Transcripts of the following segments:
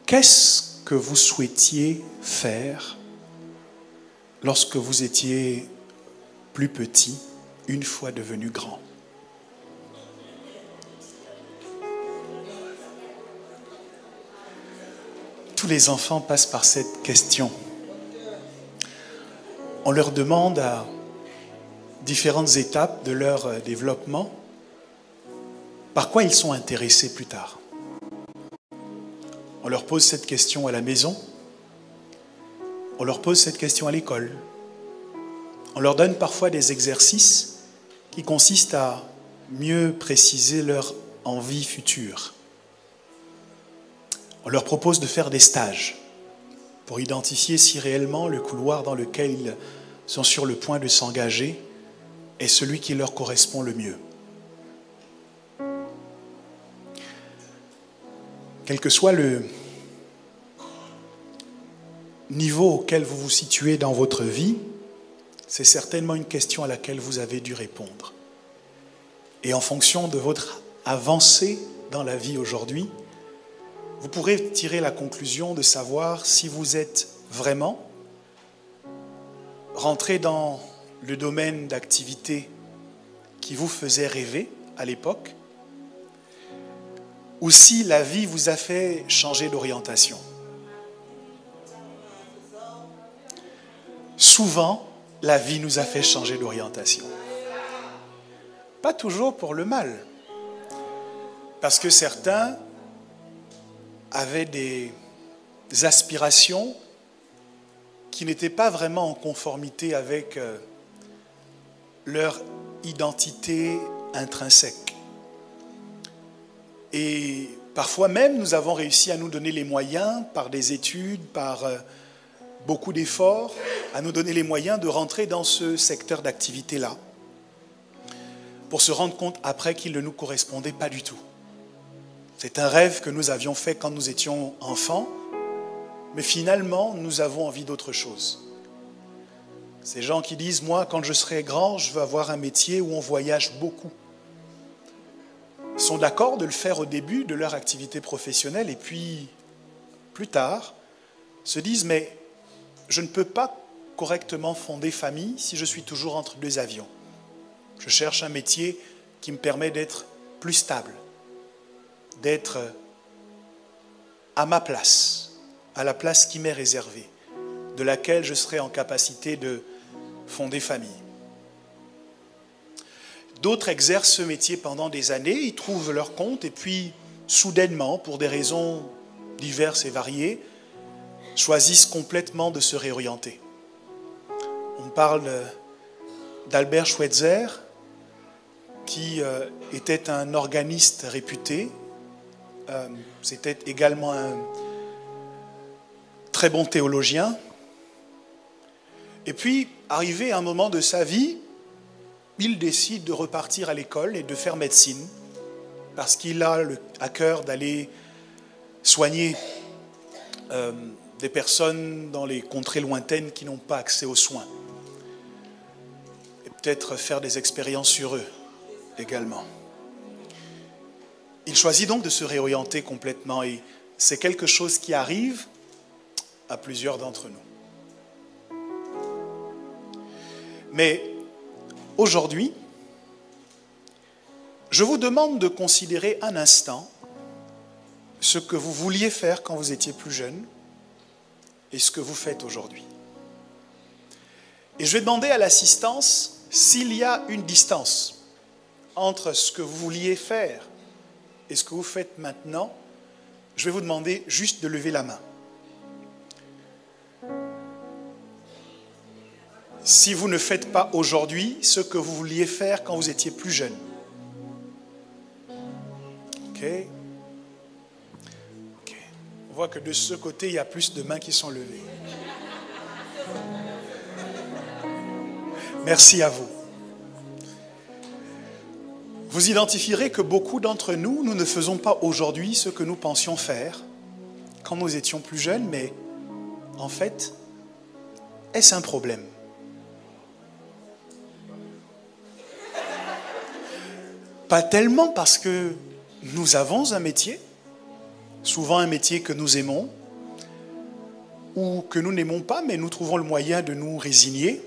Qu'est-ce que vous souhaitiez faire lorsque vous étiez plus petit, une fois devenu grand? Tous les enfants passent par cette question. On leur demande à différentes étapes de leur développement par quoi ils sont intéressés plus tard. On leur pose cette question à la maison, on leur pose cette question à l'école. On leur donne parfois des exercices qui consistent à mieux préciser leur envie future. On leur propose de faire des stages pour identifier si réellement le couloir dans lequel ils sont sur le point de s'engager est celui qui leur correspond le mieux. Quel que soit le niveau auquel vous vous situez dans votre vie, c'est certainement une question à laquelle vous avez dû répondre. Et en fonction de votre avancée dans la vie aujourd'hui, vous pourrez tirer la conclusion de savoir si vous êtes vraiment rentré dans le domaine d'activité qui vous faisait rêver à l'époque, ou si la vie vous a fait changer d'orientation. Souvent, la vie nous a fait changer d'orientation. Pas toujours pour le mal, parce que certains avaient des aspirations qui n'étaient pas vraiment en conformité avec leur identité intrinsèque. Et parfois même, nous avons réussi à nous donner les moyens, par des études, par beaucoup d'efforts, à nous donner les moyens de rentrer dans ce secteur d'activité-là, pour se rendre compte après qu'il ne nous correspondait pas du tout. C'est un rêve que nous avions fait quand nous étions enfants, mais finalement, nous avons envie d'autre chose. Ces gens qui disent, moi, quand je serai grand, je veux avoir un métier où on voyage beaucoup. Ils sont d'accord de le faire au début de leur activité professionnelle et puis, plus tard, se disent, mais je ne peux pas correctement fonder famille si je suis toujours entre deux avions. Je cherche un métier qui me permet d'être plus stable, d'être à ma place, à la place qui m'est réservée, de laquelle je serai en capacité de fonder famille. D'autres exercent ce métier pendant des années, ils trouvent leur compte et puis, soudainement, pour des raisons diverses et variées, choisissent complètement de se réorienter. On parle d'Albert Schweitzer, qui était un organiste réputé. C'était également un très bon théologien. Et puis, arrivé à un moment de sa vie, il décide de repartir à l'école et de faire médecine, parce qu'il a à cœur d'aller soigner des personnes dans les contrées lointaines qui n'ont pas accès aux soins. Et peut-être faire des expériences sur eux également. Il choisit donc de se réorienter complètement et c'est quelque chose qui arrive à plusieurs d'entre nous. Mais aujourd'hui, je vous demande de considérer un instant ce que vous vouliez faire quand vous étiez plus jeune et ce que vous faites aujourd'hui. Et je vais demander à l'assistance s'il y a une distance entre ce que vous vouliez faire et ce que vous faites maintenant. Je vais vous demander juste de lever la main. Si vous ne faites pas aujourd'hui ce que vous vouliez faire quand vous étiez plus jeune. OK. On voit que de ce côté, il y a plus de mains qui sont levées. Merci à vous. Vous identifierez que beaucoup d'entre nous, nous ne faisons pas aujourd'hui ce que nous pensions faire quand nous étions plus jeunes, mais en fait, est-ce un problème? Pas tellement parce que nous avons un métier, souvent un métier que nous aimons, ou que nous n'aimons pas, mais nous trouvons le moyen de nous résigner.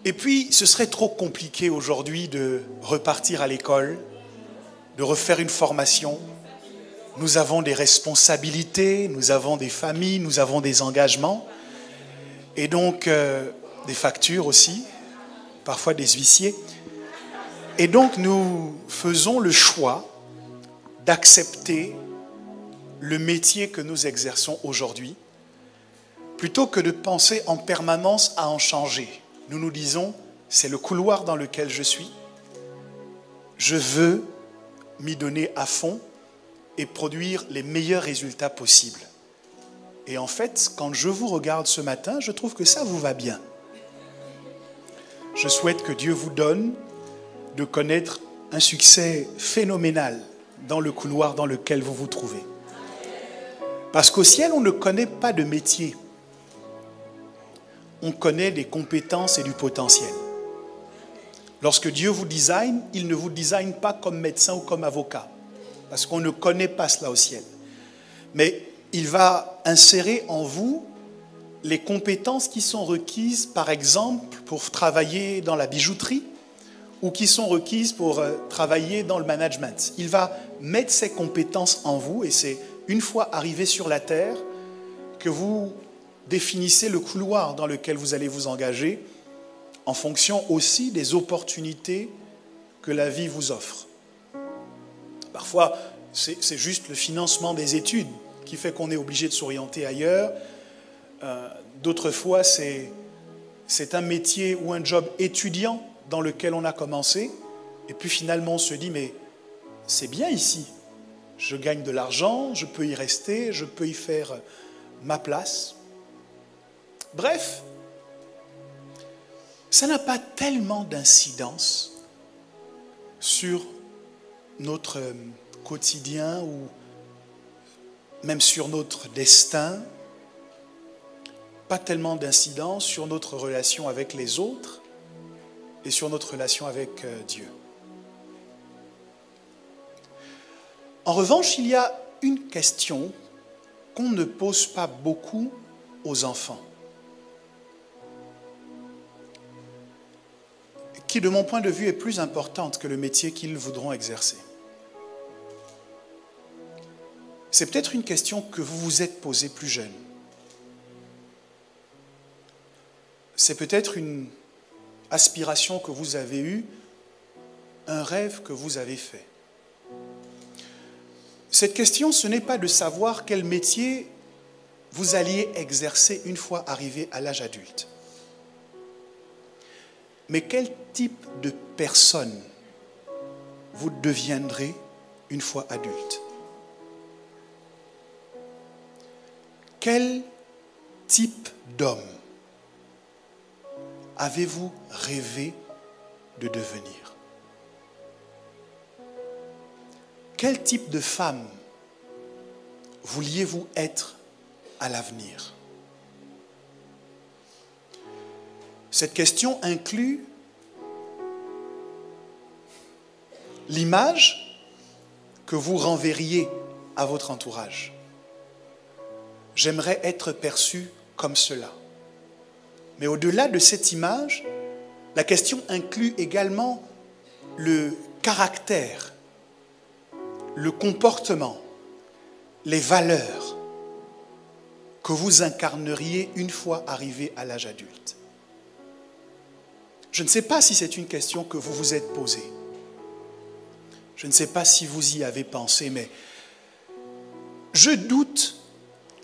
Et puis, ce serait trop compliqué aujourd'hui de repartir à l'école, de refaire une formation. Nous avons des responsabilités, nous avons des familles, nous avons des engagements, et donc des factures aussi, parfois des huissiers. Et donc, nous faisons le choix d'accepter le métier que nous exerçons aujourd'hui, plutôt que de penser en permanence à en changer. Nous nous disons, c'est le couloir dans lequel je suis, je veux m'y donner à fond et produire les meilleurs résultats possibles. Et en fait, quand je vous regarde ce matin, je trouve que ça vous va bien. Je souhaite que Dieu vous donne de connaître un succès phénoménal dans le couloir dans lequel vous vous trouvez. Parce qu'au ciel, on ne connaît pas de métier. On connaît des compétences et du potentiel. Lorsque Dieu vous design, il ne vous design pas comme médecin ou comme avocat, parce qu'on ne connaît pas cela au ciel. Mais il va insérer en vous les compétences qui sont requises, par exemple, pour travailler dans la bijouterie, ou qui sont requises pour travailler dans le management. Il va mettre ces compétences en vous, et c'est une fois arrivé sur la terre que vous définissez le couloir dans lequel vous allez vous engager, en fonction aussi des opportunités que la vie vous offre. Parfois, c'est juste le financement des études qui fait qu'on est obligé de s'orienter ailleurs. D'autres fois, c'est un métier ou un job étudiant dans lequel on a commencé, et puis finalement on se dit, mais c'est bien ici, je gagne de l'argent, je peux y rester, je peux y faire ma place. Bref, ça n'a pas tellement d'incidence sur notre quotidien ou même sur notre destin, pas tellement d'incidence sur notre relation avec les autres et sur notre relation avec Dieu. En revanche, il y a une question qu'on ne pose pas beaucoup aux enfants, qui, de mon point de vue, est plus importante que le métier qu'ils voudront exercer. C'est peut-être une question que vous vous êtes posée plus jeune. C'est peut-être une aspiration que vous avez eue, un rêve que vous avez fait. Cette question, ce n'est pas de savoir quel métier vous alliez exercer une fois arrivé à l'âge adulte. Mais quel type de personne vous deviendrez une fois adulte? Quel type d'homme avez-vous rêvé de devenir? Quel type de femme vouliez-vous être à l'avenir? Cette question inclut l'image que vous renverriez à votre entourage. J'aimerais être perçu comme cela. Mais au-delà de cette image, la question inclut également le caractère, le comportement, les valeurs que vous incarneriez une fois arrivé à l'âge adulte. Je ne sais pas si c'est une question que vous vous êtes posée. Je ne sais pas si vous y avez pensé, mais je doute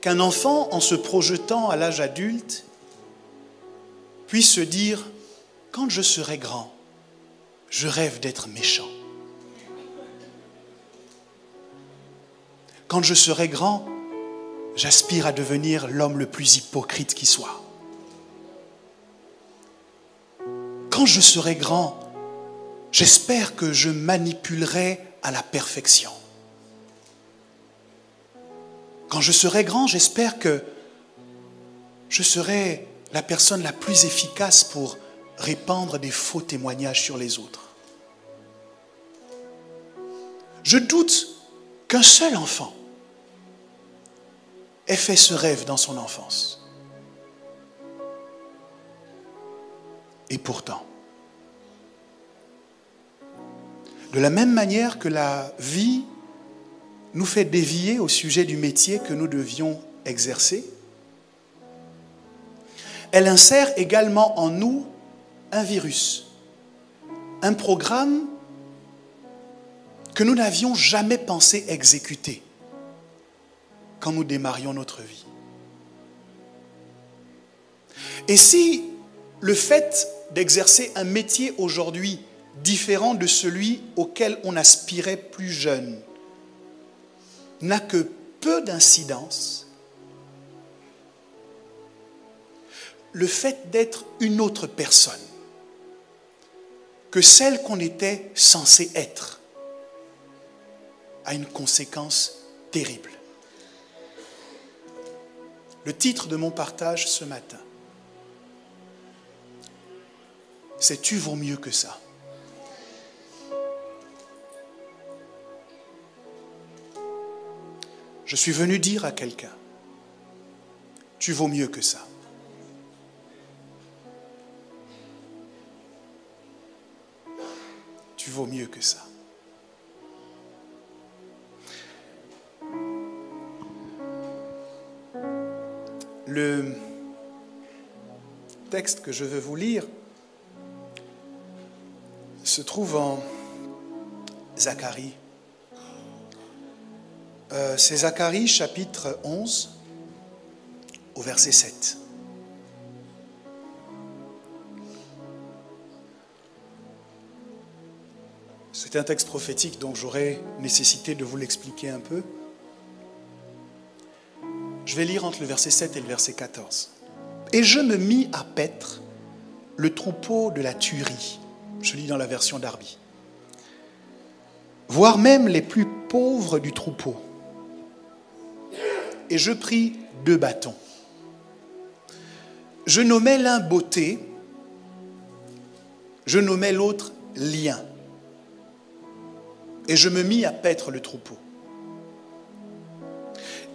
qu'un enfant, en se projetant à l'âge adulte, puisse se dire, quand je serai grand, je rêve d'être méchant. Quand je serai grand, j'aspire à devenir l'homme le plus hypocrite qui soit. Quand je serai grand, j'espère que je manipulerai à la perfection. Quand je serai grand, j'espère que je serai la personne la plus efficace pour répandre des faux témoignages sur les autres. Je doute qu'un seul enfant ait fait ce rêve dans son enfance. Et pourtant, de la même manière que la vie nous fait dévier au sujet du métier que nous devions exercer, elle insère également en nous un virus, un programme que nous n'avions jamais pensé exécuter quand nous démarrions notre vie. Et si le fait d'exercer un métier aujourd'hui différent de celui auquel on aspirait plus jeune n'a que peu d'incidence, le fait d'être une autre personne que celle qu'on était censé être a une conséquence terrible. Le titre de mon partage ce matin, c'est « Tu vaux mieux que ça ». Je suis venu dire à quelqu'un, tu vaux mieux que ça. Tu vaux mieux que ça. Le texte que je veux vous lire se trouve en Zacharie. C'est Zacharie chapitre 11 au verset 7. C'est un texte prophétique, donc j'aurai nécessité de vous l'expliquer un peu. Je vais lire entre le verset 7 et le verset 14. « Et je me mis à paître le troupeau de la tuerie. » Je lis dans la version Darby. « Voire même les plus pauvres du troupeau. Et je pris 2 bâtons. Je nommai l'un beauté, je nommai l'autre lien. Et je me mis à paître le troupeau.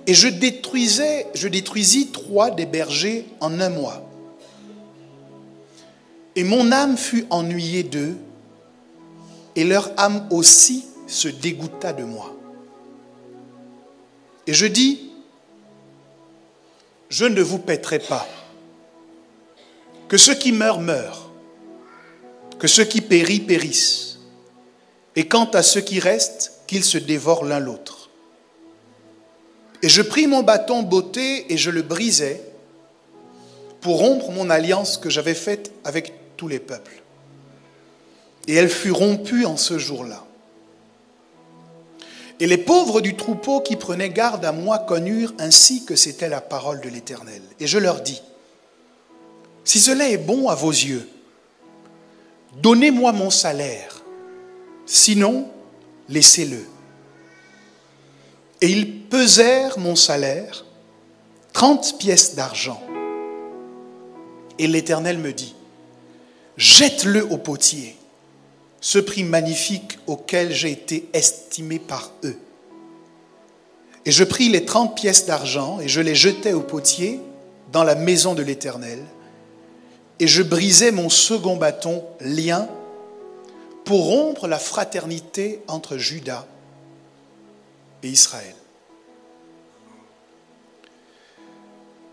Et je détruisis 3 des bergers en 1 mois. Et mon âme fut ennuyée d'eux, et leur âme aussi se dégoûta de moi. Et je dis, je ne vous paîtrai pas. Que ceux qui meurent, meurent. Que ceux qui périssent, périssent. Et quant à ceux qui restent, qu'ils se dévorent l'un l'autre. Et je pris mon bâton beauté et je le brisai pour rompre mon alliance que j'avais faite avec tous les peuples. Et elle fut rompue en ce jour-là. Et les pauvres du troupeau qui prenaient garde à moi connurent ainsi que c'était la parole de l'Éternel. Et je leur dis, si cela est bon à vos yeux, donnez-moi mon salaire, sinon laissez-le. Et ils pesèrent mon salaire, 30 pièces d'argent. Et l'Éternel me dit, jette-le au potier, ce prix magnifique auquel j'ai été estimé par eux. Et je pris les 30 pièces d'argent et je les jetai au potier dans la maison de l'Éternel. Et je brisai mon second bâton, lien, pour rompre la fraternité entre Juda et Israël.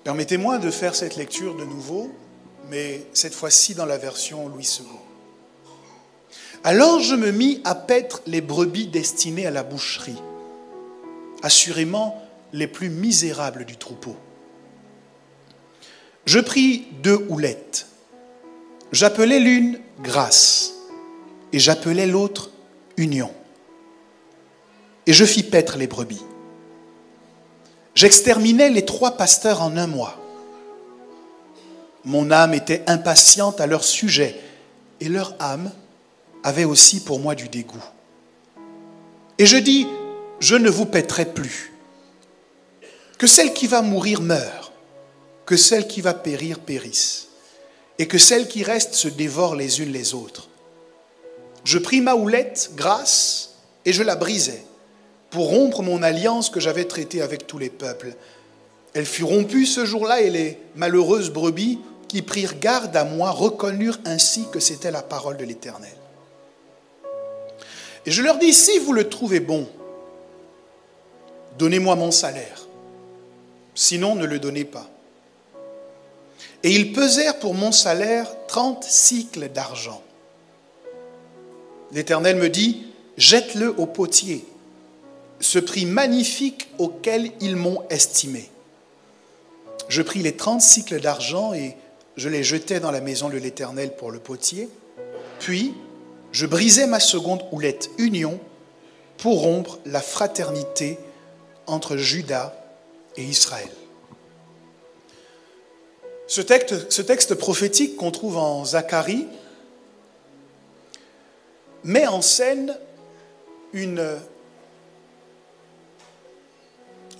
Permettez-moi de faire cette lecture de nouveau, mais cette fois-ci dans la version Louis II. Alors je me mis à paître les brebis destinées à la boucherie, assurément les plus misérables du troupeau. Je pris 2 houlettes. J'appelais l'une grâce et j'appelais l'autre union. Et je fis paître les brebis. J'exterminai les 3 pasteurs en 1 mois. Mon âme était impatiente à leur sujet et leur âme avait aussi pour moi du dégoût. Et je dis, je ne vous paîtrai plus. Que celle qui va mourir meure, que celle qui va périr périsse, et que celles qui restent se dévorent les unes les autres. Je pris ma houlette, grâce, et je la brisai, pour rompre mon alliance que j'avais traitée avec tous les peuples. Elle fut rompue ce jour-là et les malheureuses brebis qui prirent garde à moi reconnurent ainsi que c'était la parole de l'Éternel. Et je leur dis, si vous le trouvez bon, donnez-moi mon salaire. Sinon, ne le donnez pas. Et ils pesèrent pour mon salaire 30 cycles d'argent. L'Éternel me dit, jette-le au potier, ce prix magnifique auquel ils m'ont estimé. Je pris les 30 cycles d'argent et je les jetai dans la maison de l'Éternel pour le potier. Puis, je brisai ma seconde houlette union pour rompre la fraternité entre Juda et Israël. Ce texte prophétique qu'on trouve en Zacharie met en scène une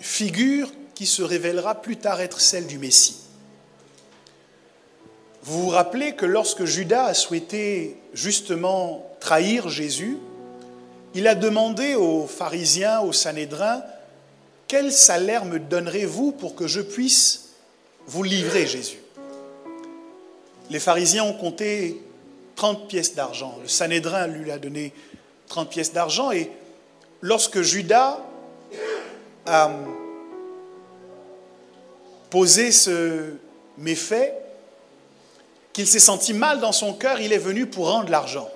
figure qui se révélera plus tard être celle du Messie. Vous vous rappelez que lorsque Judas a souhaité justement trahir Jésus, il a demandé aux pharisiens, au Sanhédrin, « Quel salaire me donnerez-vous pour que je puisse vous livrer Jésus ?» Les pharisiens ont compté 30 pièces d'argent. Le Sanhédrin lui a donné 30 pièces d'argent et lorsque Judas a posé ce méfait, qu'il s'est senti mal dans son cœur, il est venu pour rendre l'argent.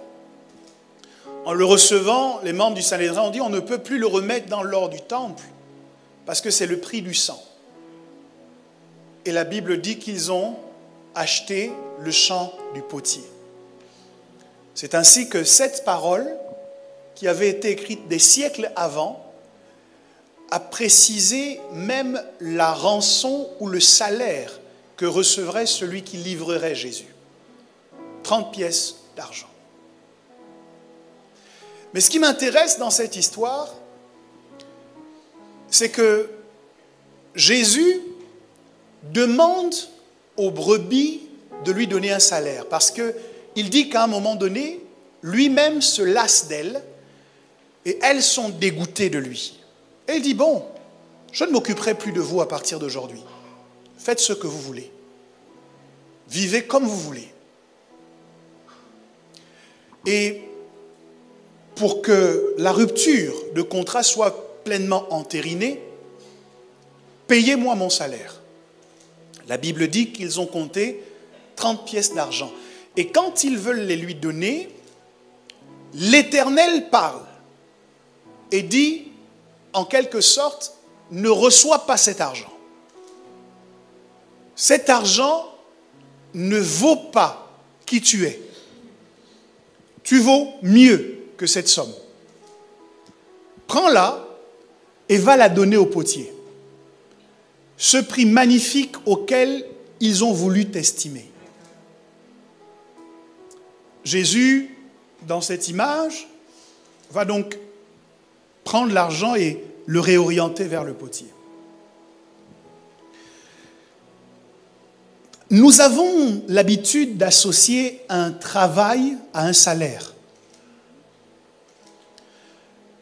En le recevant, les membres du Sanhédrin ont dit, on ne peut plus le remettre dans l'or du temple, parce que c'est le prix du sang. Et la Bible dit qu'ils ont acheté le champ du potier. C'est ainsi que cette parole, qui avait été écrite des siècles avant, a précisé même la rançon ou le salaire que recevrait celui qui livrerait Jésus. 30 pièces d'argent. Mais ce qui m'intéresse dans cette histoire, c'est que Jésus demande aux brebis de lui donner un salaire. Parce qu'il dit qu'à un moment donné, lui-même se lasse d'elles et elles sont dégoûtées de lui. Et il dit, bon, je ne m'occuperai plus de vous à partir d'aujourd'hui. Faites ce que vous voulez. Vivez comme vous voulez. Et pour que la rupture de contrat soit pleinement entérinée, payez-moi mon salaire. La Bible dit qu'ils ont compté 30 pièces d'argent. Et quand ils veulent les lui donner, l'Éternel parle et dit, en quelque sorte, ne reçois pas cet argent. Cet argent ne vaut pas qui tu es. Tu vaux mieux que cette somme. Prends-la et va la donner au potier. Ce prix magnifique auquel ils ont voulu t'estimer. Jésus, dans cette image, va donc prendre l'argent et le réorienter vers le potier. Nous avons l'habitude d'associer un travail à un salaire.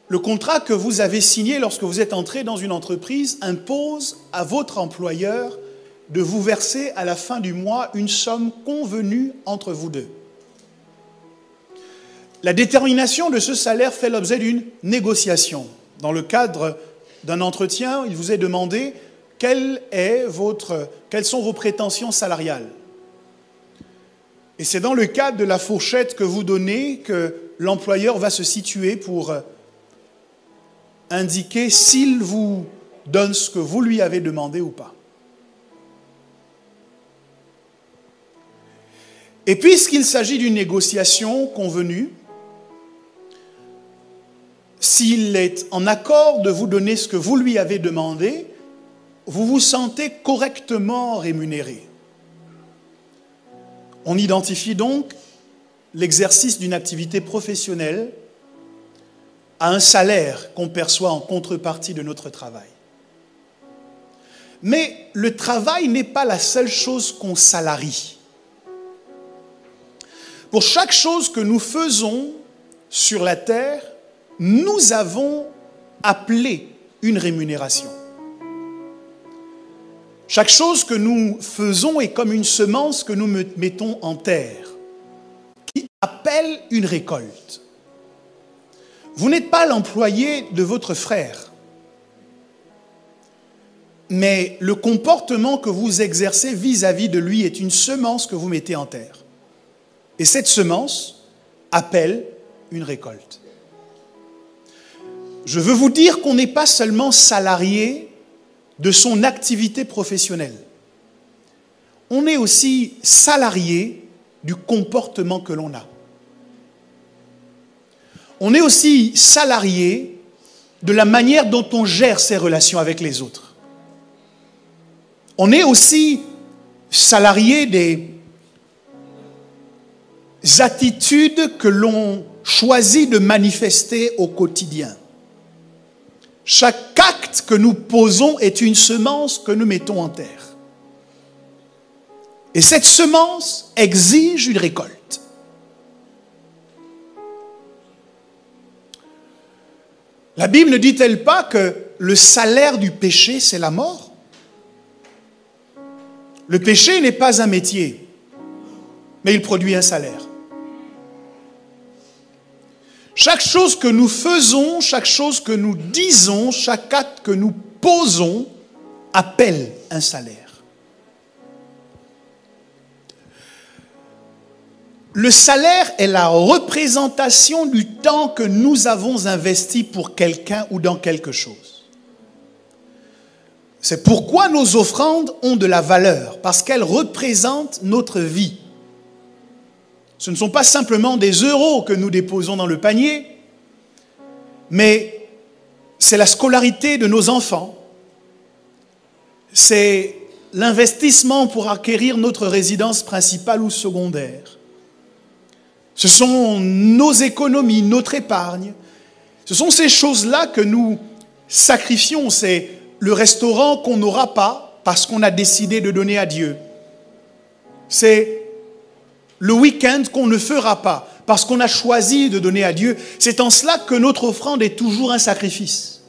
Le contrat que vous avez signé lorsque vous êtes entré dans une entreprise impose à votre employeur de vous verser à la fin du mois une somme convenue entre vous deux. La détermination de ce salaire fait l'objet d'une négociation. Dans le cadre d'un entretien, il vous est demandé quelles sont vos prétentions salariales. Et c'est dans le cadre de la fourchette que vous donnez que l'employeur va se situer pour indiquer s'il vous donne ce que vous lui avez demandé ou pas. Et puisqu'il s'agit d'une négociation convenue, s'il est en accord de vous donner ce que vous lui avez demandé, vous vous sentez correctement rémunéré. On identifie donc l'exercice d'une activité professionnelle à un salaire qu'on perçoit en contrepartie de notre travail. Mais le travail n'est pas la seule chose qu'on salarie. Pour chaque chose que nous faisons sur la terre, nous avons appelé une rémunération. Chaque chose que nous faisons est comme une semence que nous mettons en terre, qui appelle une récolte. Vous n'êtes pas l'employé de votre frère, mais le comportement que vous exercez vis-à-vis de lui est une semence que vous mettez en terre. Et cette semence appelle une récolte. Je veux vous dire qu'on n'est pas seulement salarié de son activité professionnelle. On est aussi salarié du comportement que l'on a. On est aussi salarié de la manière dont on gère ses relations avec les autres. On est aussi salarié des attitudes que l'on choisit de manifester au quotidien. Chaque acte que nous posons est une semence que nous mettons en terre. Et cette semence exige une récolte. La Bible ne dit-elle pas que le salaire du péché, c'est la mort? Le péché n'est pas un métier, mais il produit un salaire. Chaque chose que nous faisons, chaque chose que nous disons, chaque acte que nous posons appelle un salaire. Le salaire est la représentation du temps que nous avons investi pour quelqu'un ou dans quelque chose. C'est pourquoi nos offrandes ont de la valeur, parce qu'elles représentent notre vie. Ce ne sont pas simplement des euros que nous déposons dans le panier, mais c'est la scolarité de nos enfants. C'est l'investissement pour acquérir notre résidence principale ou secondaire. Ce sont nos économies, notre épargne. Ce sont ces choses-là que nous sacrifions. C'est le restaurant qu'on n'aura pas parce qu'on a décidé de donner à Dieu. C'est le week-end qu'on ne fera pas parce qu'on a choisi de donner à Dieu. C'est en cela que notre offrande est toujours un sacrifice.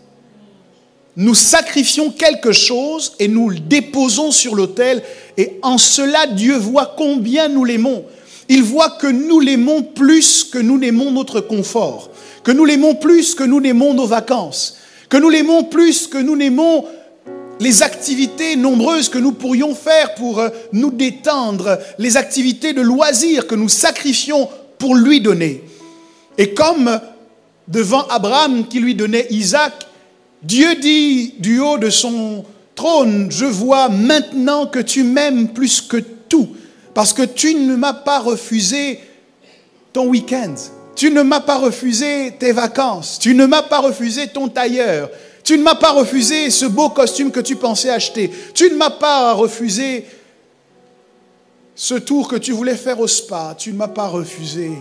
Nous sacrifions quelque chose et nous le déposons sur l'autel. Et en cela, Dieu voit combien nous l'aimons. Il voit que nous l'aimons plus que nous n'aimons notre confort, que nous l'aimons plus que nous n'aimons nos vacances, que nous l'aimons plus que nous n'aimons les activités nombreuses que nous pourrions faire pour nous détendre, les activités de loisirs que nous sacrifions pour lui donner. Et comme devant Abraham qui lui donnait Isaac, Dieu dit du haut de son trône, je vois maintenant que tu m'aimes plus que tout, parce que tu ne m'as pas refusé ton week-end, tu ne m'as pas refusé tes vacances, tu ne m'as pas refusé ton tailleur, tu ne m'as pas refusé ce beau costume que tu pensais acheter, tu ne m'as pas refusé ce tour que tu voulais faire au spa, tu ne m'as pas refusé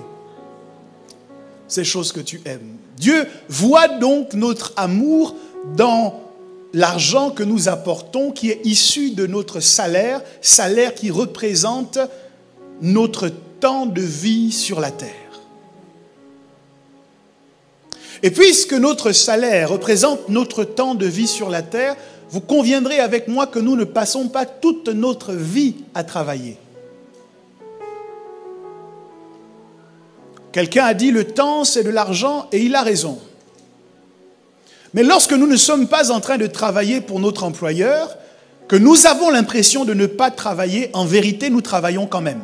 ces choses que tu aimes. Dieu voit donc notre amour dans l'argent que nous apportons, qui est issu de notre salaire, salaire qui représente notre temps de vie sur la terre. Et puisque notre salaire représente notre temps de vie sur la terre, vous conviendrez avec moi que nous ne passons pas toute notre vie à travailler. Quelqu'un a dit le temps c'est de l'argent et il a raison. Mais lorsque nous ne sommes pas en train de travailler pour notre employeur, que nous avons l'impression de ne pas travailler, en vérité nous travaillons quand même.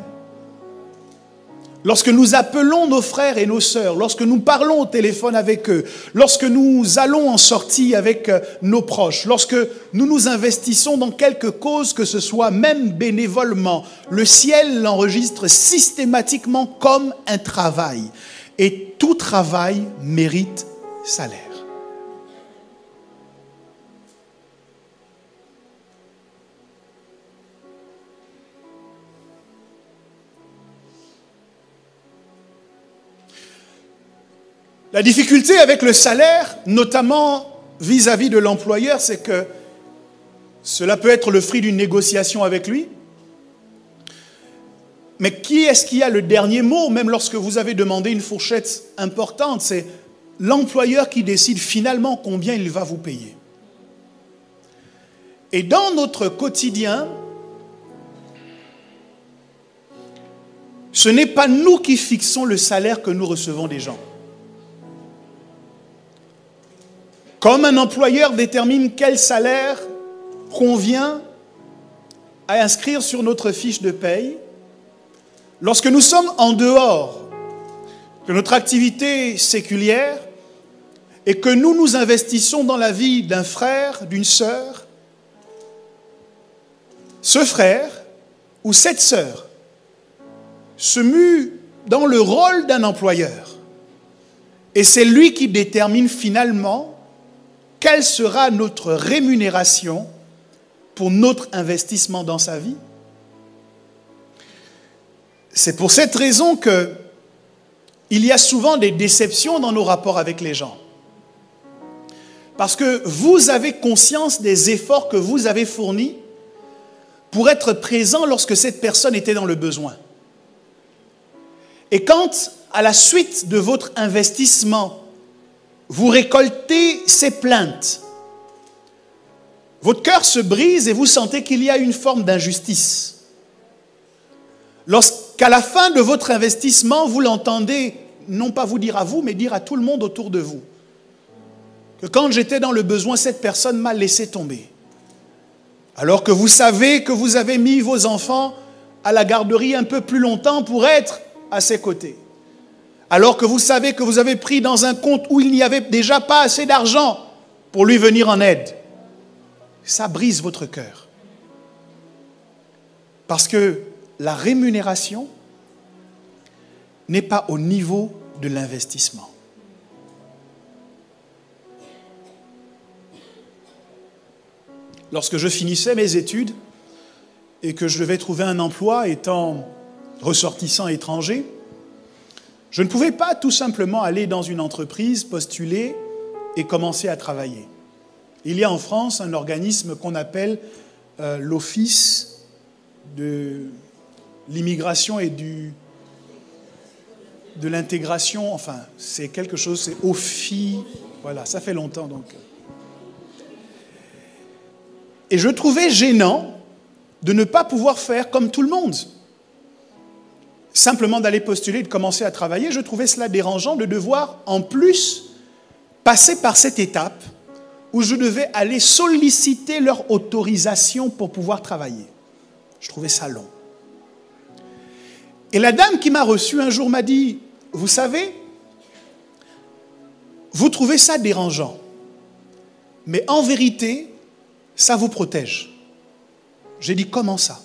Lorsque nous appelons nos frères et nos sœurs, lorsque nous parlons au téléphone avec eux, lorsque nous allons en sortie avec nos proches, lorsque nous nous investissons dans quelque cause que ce soit, même bénévolement, le ciel l'enregistre systématiquement comme un travail. Et tout travail mérite salaire. La difficulté avec le salaire, notamment vis-à-vis de l'employeur, c'est que cela peut être le fruit d'une négociation avec lui. Mais qui est-ce qui a le dernier mot, même lorsque vous avez demandé une fourchette importante? C'est l'employeur qui décide finalement combien il va vous payer. Et dans notre quotidien, ce n'est pas nous qui fixons le salaire que nous recevons des gens. Comme un employeur détermine quel salaire convient à inscrire sur notre fiche de paye, lorsque nous sommes en dehors de notre activité séculière et que nous nous investissons dans la vie d'un frère, d'une sœur, ce frère ou cette sœur se mue dans le rôle d'un employeur. Et c'est lui qui détermine finalement quelle sera notre rémunération pour notre investissement dans sa vie. C'est pour cette raison qu'il y a souvent des déceptions dans nos rapports avec les gens. Parce que vous avez conscience des efforts que vous avez fournis pour être présent lorsque cette personne était dans le besoin. Et quand, à la suite de votre investissement, vous récoltez ces plaintes, votre cœur se brise et vous sentez qu'il y a une forme d'injustice. Lorsqu'à la fin de votre investissement, vous l'entendez, non pas vous dire à vous, mais dire à tout le monde autour de vous, que quand j'étais dans le besoin, cette personne m'a laissé tomber. Alors que vous savez que vous avez mis vos enfants à la garderie un peu plus longtemps pour être à ses côtés. Alors que vous savez que vous avez pris dans un compte où il n'y avait déjà pas assez d'argent pour lui venir en aide. Ça brise votre cœur. Parce que la rémunération n'est pas au niveau de l'investissement. Lorsque je finissais mes études et que je devais trouver un emploi étant ressortissant étranger, je ne pouvais pas tout simplement aller dans une entreprise, postuler et commencer à travailler. Il y a en France un organisme qu'on appelle l'Office de l'immigration et de l'intégration. Enfin, c'est quelque chose, c'est OFI. Voilà, ça fait longtemps donc. Et je trouvais gênant de ne pas pouvoir faire comme tout le monde. Simplement d'aller postuler et de commencer à travailler, je trouvais cela dérangeant de devoir, en plus, passer par cette étape où je devais aller solliciter leur autorisation pour pouvoir travailler. Je trouvais ça long. Et la dame qui m'a reçu un jour m'a dit, vous savez, vous trouvez ça dérangeant, mais en vérité, ça vous protège. J'ai dit, comment ça?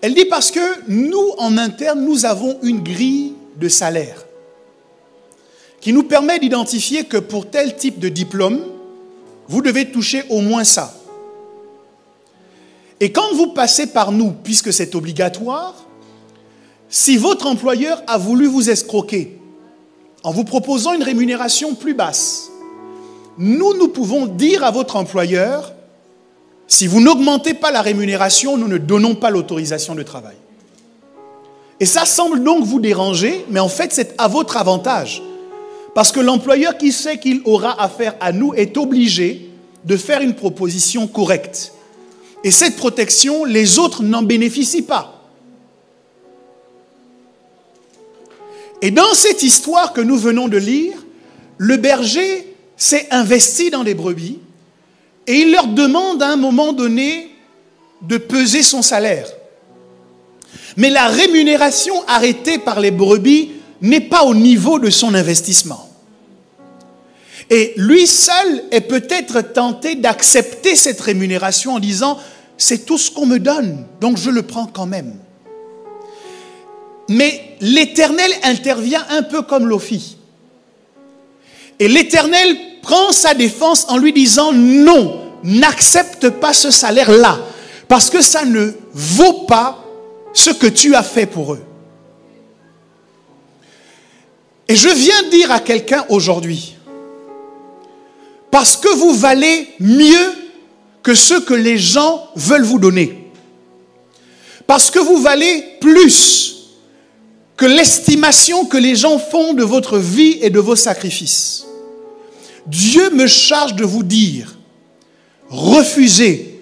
Elle dit, parce que nous, en interne, nous avons une grille de salaire qui nous permet d'identifier que pour tel type de diplôme, vous devez toucher au moins ça. Et quand vous passez par nous, puisque c'est obligatoire, si votre employeur a voulu vous escroquer en vous proposant une rémunération plus basse, nous pouvons dire à votre employeur, si vous n'augmentez pas la rémunération, nous ne donnons pas l'autorisation de travail. Et ça semble donc vous déranger, mais en fait c'est à votre avantage. Parce que l'employeur qui sait qu'il aura affaire à nous est obligé de faire une proposition correcte. Et cette protection, les autres n'en bénéficient pas. Et dans cette histoire que nous venons de lire, le berger s'est investi dans les brebis et il leur demande à un moment donné de peser son salaire. Mais la rémunération arrêtée par les brebis n'est pas au niveau de son investissement. Et lui seul est peut-être tenté d'accepter cette rémunération en disant « c'est tout ce qu'on me donne, donc je le prends quand même ». Mais l'Éternel intervient un peu comme l'Ophi. Et l'Éternel prend sa défense en lui disant « non, n'accepte pas ce salaire-là, parce que ça ne vaut pas ce que tu as fait pour eux ». Et je viens dire à quelqu'un aujourd'hui, parce que vous valez mieux que ce que les gens veulent vous donner. Parce que vous valez plus que l'estimation que les gens font de votre vie et de vos sacrifices. Dieu me charge de vous dire, refusez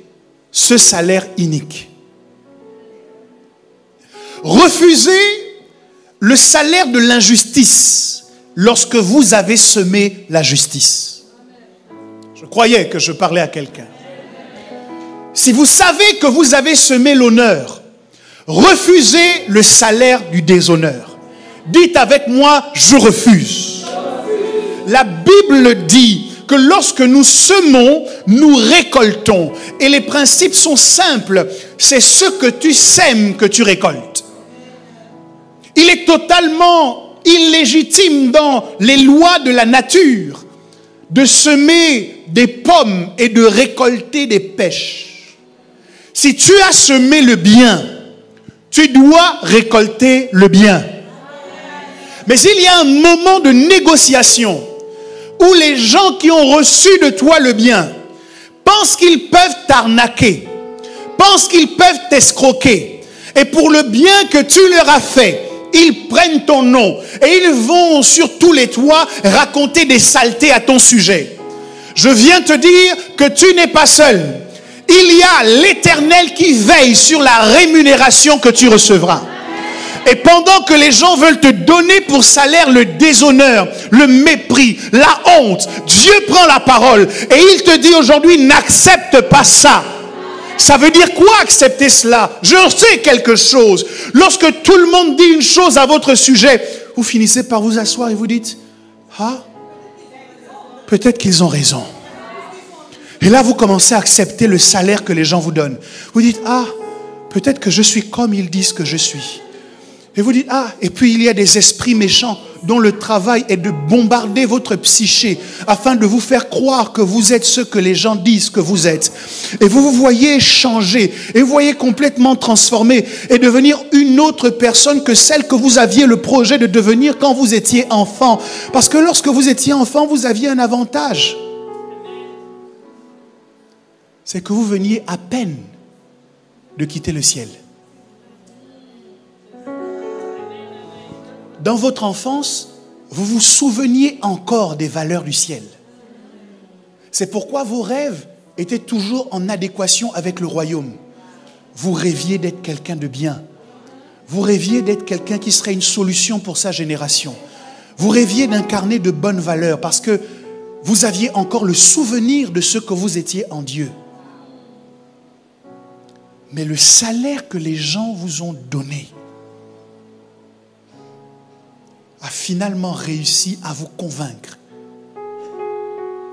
ce salaire inique. Refusez le salaire de l'injustice lorsque vous avez semé la justice. Je croyais que je parlais à quelqu'un. Si vous savez que vous avez semé l'honneur, refusez le salaire du déshonneur. Dites avec moi, je refuse. La Bible dit que lorsque nous semons, nous récoltons. Et les principes sont simples. C'est ce que tu sèmes que tu récoltes. Il est totalement illégitime dans les lois de la nature de semer des pommes et de récolter des pêches. Si tu as semé le bien, tu dois récolter le bien. Mais il y a un moment de négociation où les gens qui ont reçu de toi le bien pensent qu'ils peuvent t'arnaquer, pensent qu'ils peuvent t'escroquer. Et pour le bien que tu leur as fait, ils prennent ton nom et ils vont sur tous les toits raconter des saletés à ton sujet. Je viens te dire que tu n'es pas seul. Il y a l'Éternel qui veille sur la rémunération que tu recevras. Et pendant que les gens veulent te donner pour salaire le déshonneur, le mépris, la honte, Dieu prend la parole et il te dit aujourd'hui, n'accepte pas ça. Ça veut dire quoi accepter cela? Je sais quelque chose. Lorsque tout le monde dit une chose à votre sujet, vous finissez par vous asseoir et vous dites, ah, peut-être qu'ils ont raison. Et là, vous commencez à accepter le salaire que les gens vous donnent. Vous dites, ah, peut-être que je suis comme ils disent que je suis. Et vous dites, ah, et puis il y a des esprits méchants dont le travail est de bombarder votre psyché afin de vous faire croire que vous êtes ce que les gens disent que vous êtes. Et vous vous voyez changer, et vous voyez complètement transformer et devenir une autre personne que celle que vous aviez le projet de devenir quand vous étiez enfant. Parce que lorsque vous étiez enfant, vous aviez un avantage. C'est que vous veniez à peine de quitter le ciel. Dans votre enfance, vous vous souveniez encore des valeurs du ciel. C'est pourquoi vos rêves étaient toujours en adéquation avec le royaume. Vous rêviez d'être quelqu'un de bien. Vous rêviez d'être quelqu'un qui serait une solution pour sa génération. Vous rêviez d'incarner de bonnes valeurs parce que vous aviez encore le souvenir de ce que vous étiez en Dieu. Mais le salaire que les gens vous ont donné a finalement réussi à vous convaincre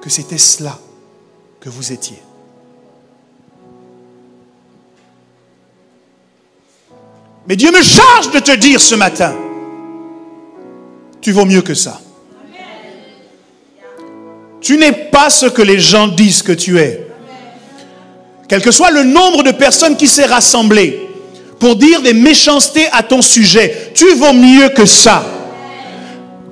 que c'était cela que vous étiez. Mais Dieu me charge de te dire ce matin, tu vaux mieux que ça. Tu n'es pas ce que les gens disent que tu es. Quel que soit le nombre de personnes qui s'est rassemblé pour dire des méchancetés à ton sujet, tu vaux mieux que ça.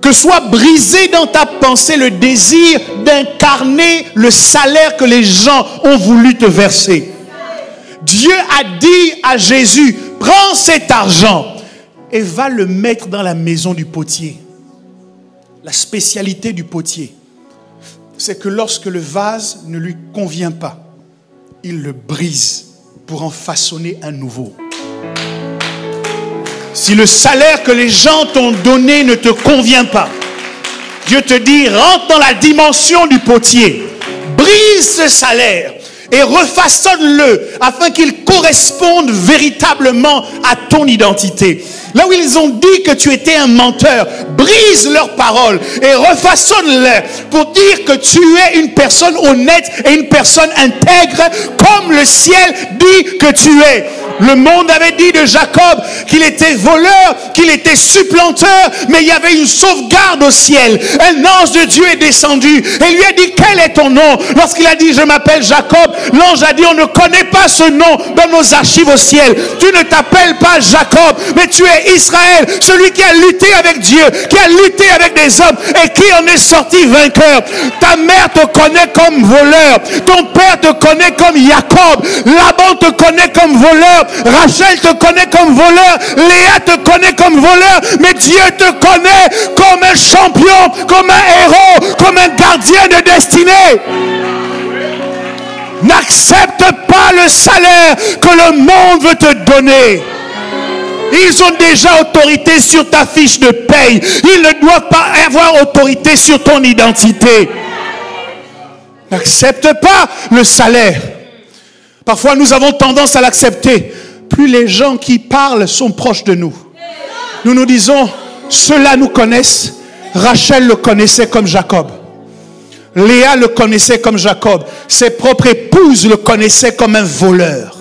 Que soit brisé dans ta pensée le désir d'incarner le salaire que les gens ont voulu te verser. Dieu a dit à Jésus, prends cet argent et va le mettre dans la maison du potier. La spécialité du potier, c'est que lorsque le vase ne lui convient pas, il le brise pour en façonner un nouveau. Si le salaire que les gens t'ont donné ne te convient pas, Dieu te dit, rentre dans la dimension du potier, brise ce salaire et refaçonne-le afin qu'il corresponde véritablement à ton identité. Là où ils ont dit que tu étais un menteur, brise leurs paroles et refaçonne-les pour dire que tu es une personne honnête et une personne intègre comme le ciel dit que tu es. Le monde avait dit de Jacob qu'il était voleur, qu'il était supplanteur, mais il y avait une sauvegarde au ciel. Un ange de Dieu est descendu et lui a dit, quel est ton nom? Lorsqu'il a dit, je m'appelle Jacob, l'ange a dit, on ne connaît pas ce nom dans nos archives au ciel. Tu ne t'appelles pas Jacob, mais tu es Israël, celui qui a lutté avec Dieu, qui a lutté avec des hommes et qui en est sorti vainqueur. Ta mère te connaît comme voleur, ton père te connaît comme Jacob, Laban te connaît comme voleur, Rachel te connaît comme voleur, Léa te connaît comme voleur, mais Dieu te connaît comme un champion, comme un héros, comme un gardien de destinée. N'accepte pas le salaire que le monde veut te donner. Ils ont déjà autorité sur ta fiche de paye. Ils ne doivent pas avoir autorité sur ton identité. N'accepte pas le salaire. Parfois, nous avons tendance à l'accepter. Plus les gens qui parlent sont proches de nous. Nous nous disons, ceux-là nous connaissent. Rachel le connaissait comme Jacob. Léa le connaissait comme Jacob. Ses propres épouses le connaissaient comme un voleur.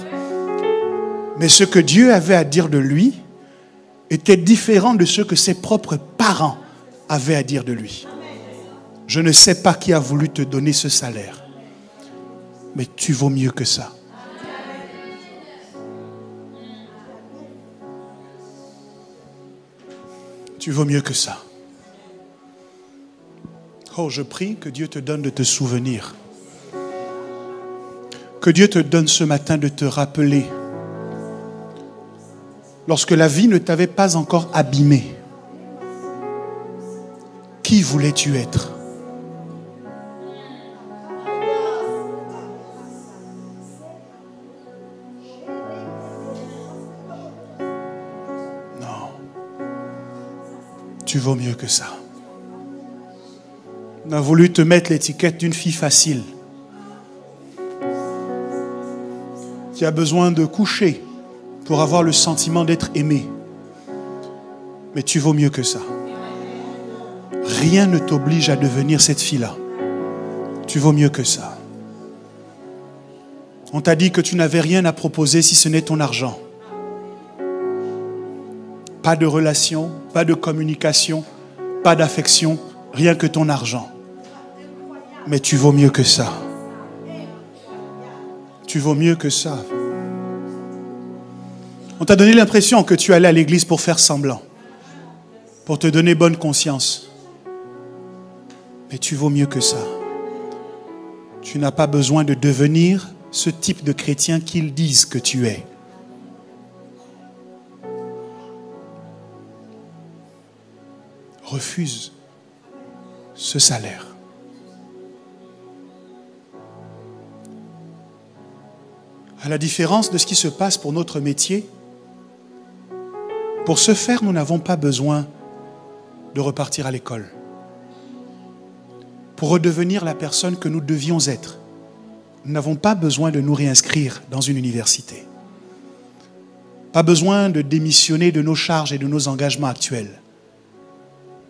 Mais ce que Dieu avait à dire de lui était différent de ce que ses propres parents avaient à dire de lui. Je ne sais pas qui a voulu te donner ce salaire, mais tu vaux mieux que ça. Tu vaux mieux que ça. Oh, je prie que Dieu te donne de te souvenir. Que Dieu te donne ce matin de te rappeler. Lorsque la vie ne t'avait pas encore abîmé, qui voulais-tu être? Non. Tu vaux mieux que ça. On a voulu te mettre l'étiquette d'une fille facile, qui a besoin de coucher pour avoir le sentiment d'être aimé. Mais tu vaux mieux que ça. Rien ne t'oblige à devenir cette fille-là. Tu vaux mieux que ça. On t'a dit que tu n'avais rien à proposer si ce n'est ton argent. Pas de relation, pas de communication, pas d'affection, rien que ton argent. Mais tu vaux mieux que ça. Tu vaux mieux que ça. On t'a donné l'impression que tu allais à l'église pour faire semblant, pour te donner bonne conscience. Mais tu vaux mieux que ça. Tu n'as pas besoin de devenir ce type de chrétien qu'ils disent que tu es. Refuse ce salaire. À la différence de ce qui se passe pour notre métier, pour ce faire, nous n'avons pas besoin de repartir à l'école. Pour redevenir la personne que nous devions être, nous n'avons pas besoin de nous réinscrire dans une université. Pas besoin de démissionner de nos charges et de nos engagements actuels.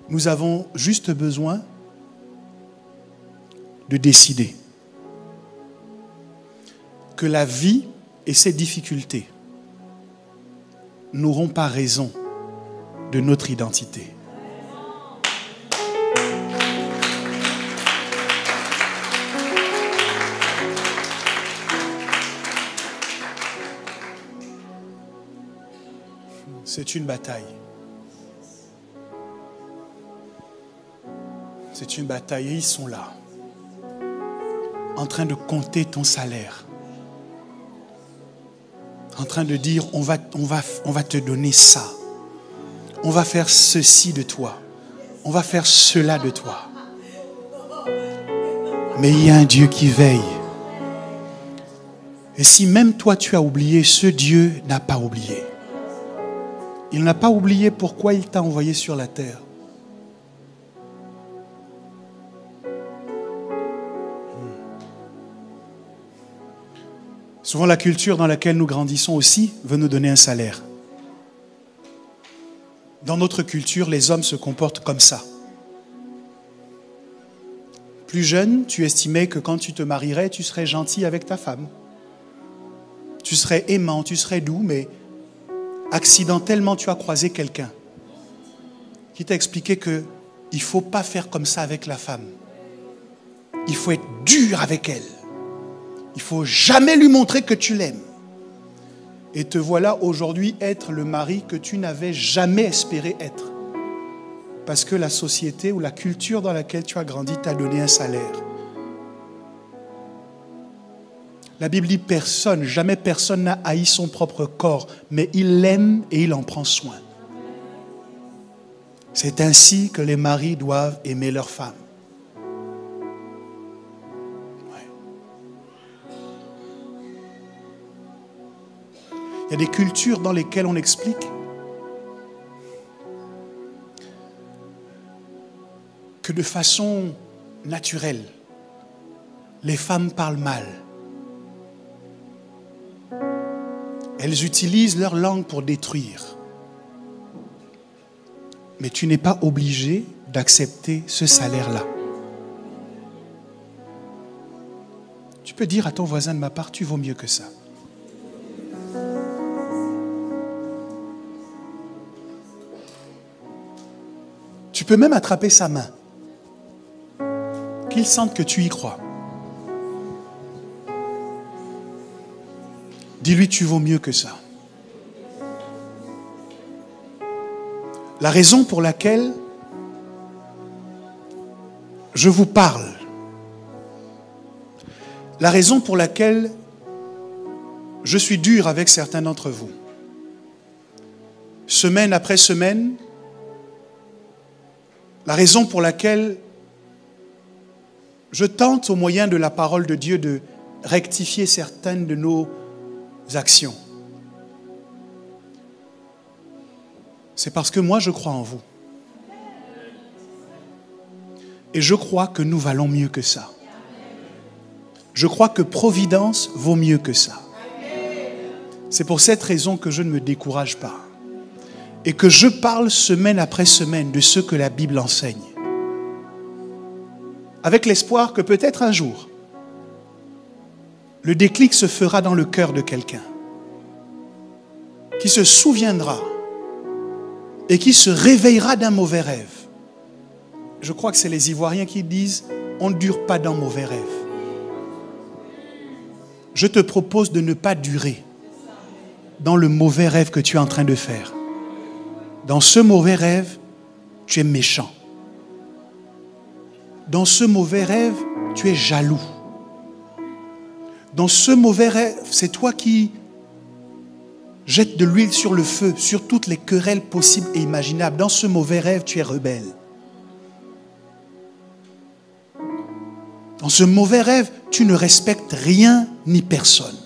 Nous avons juste besoin de décider que la vie et ses difficultés n'auront pas raison de notre identité. C'est une bataille. C'est une bataille et ils sont là, en train de compter ton salaire, en train de dire on va te donner ça, on va faire ceci de toi, on va faire cela de toi. Mais il y a un Dieu qui veille. Et si même toi tu as oublié, ce Dieu n'a pas oublié. Il n'a pas oublié pourquoi il t'a envoyé sur la terre. Souvent, la culture dans laquelle nous grandissons aussi veut nous donner un salaire. Dans notre culture, les hommes se comportent comme ça. Plus jeune, tu estimais que quand tu te marierais, tu serais gentil avec ta femme. Tu serais aimant, tu serais doux, mais accidentellement, tu as croisé quelqu'un qui t'a expliqué qu'il ne faut pas faire comme ça avec la femme. Il faut être dur avec elle. Il ne faut jamais lui montrer que tu l'aimes. Et te voilà aujourd'hui être le mari que tu n'avais jamais espéré être. Parce que la société ou la culture dans laquelle tu as grandi t'a donné un salaire. La Bible dit personne, jamais personne n'a haï son propre corps, mais il l'aime et il en prend soin. C'est ainsi que les maris doivent aimer leurs femmes. Il y a des cultures dans lesquelles on explique que de façon naturelle, les femmes parlent mal. Elles utilisent leur langue pour détruire. Mais tu n'es pas obligé d'accepter ce salaire-là. Tu peux dire à ton voisin de ma part, tu vaux mieux que ça. Tu peux même attraper sa main. Qu'il sente que tu y crois. Dis-lui, tu vaux mieux que ça. La raison pour laquelle je vous parle, la raison pour laquelle je suis dur avec certains d'entre vous, semaine après semaine, la raison pour laquelle je tente au moyen de la parole de Dieu de rectifier certaines de nos actions, c'est parce que moi je crois en vous. Et je crois que nous valons mieux que ça. Je crois que Providence vaut mieux que ça. C'est pour cette raison que je ne me décourage pas. Et que je parle semaine après semaine de ce que la Bible enseigne. Avec l'espoir que peut-être un jour, le déclic se fera dans le cœur de quelqu'un qui se souviendra et qui se réveillera d'un mauvais rêve. Je crois que c'est les Ivoiriens qui disent « on ne dure pas dans mauvais rêve ». Je te propose de ne pas durer dans le mauvais rêve que tu es en train de faire. Dans ce mauvais rêve, tu es méchant. Dans ce mauvais rêve, tu es jaloux. Dans ce mauvais rêve, c'est toi qui jettes de l'huile sur le feu, sur toutes les querelles possibles et imaginables. Dans ce mauvais rêve, tu es rebelle. Dans ce mauvais rêve, tu ne respectes rien ni personne.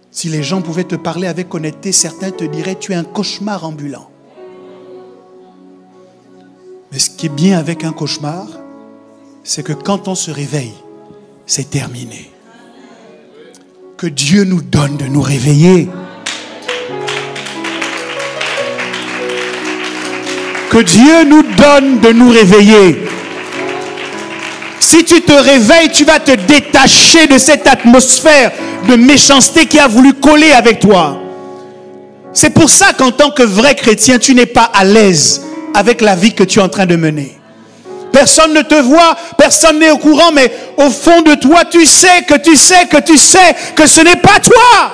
Si les gens pouvaient te parler avec honnêteté, certains te diraient, tu es un cauchemar ambulant. Mais ce qui est bien avec un cauchemar, c'est que quand on se réveille, c'est terminé. Que Dieu nous donne de nous réveiller. Que Dieu nous donne de nous réveiller. Si tu te réveilles, tu vas te détacher de cette atmosphère de méchanceté qui a voulu coller avec toi. C'est pour ça qu'en tant que vrai chrétien, tu n'es pas à l'aise avec la vie que tu es en train de mener. Personne ne te voit, personne n'est au courant, mais au fond de toi, tu sais que ce n'est pas toi.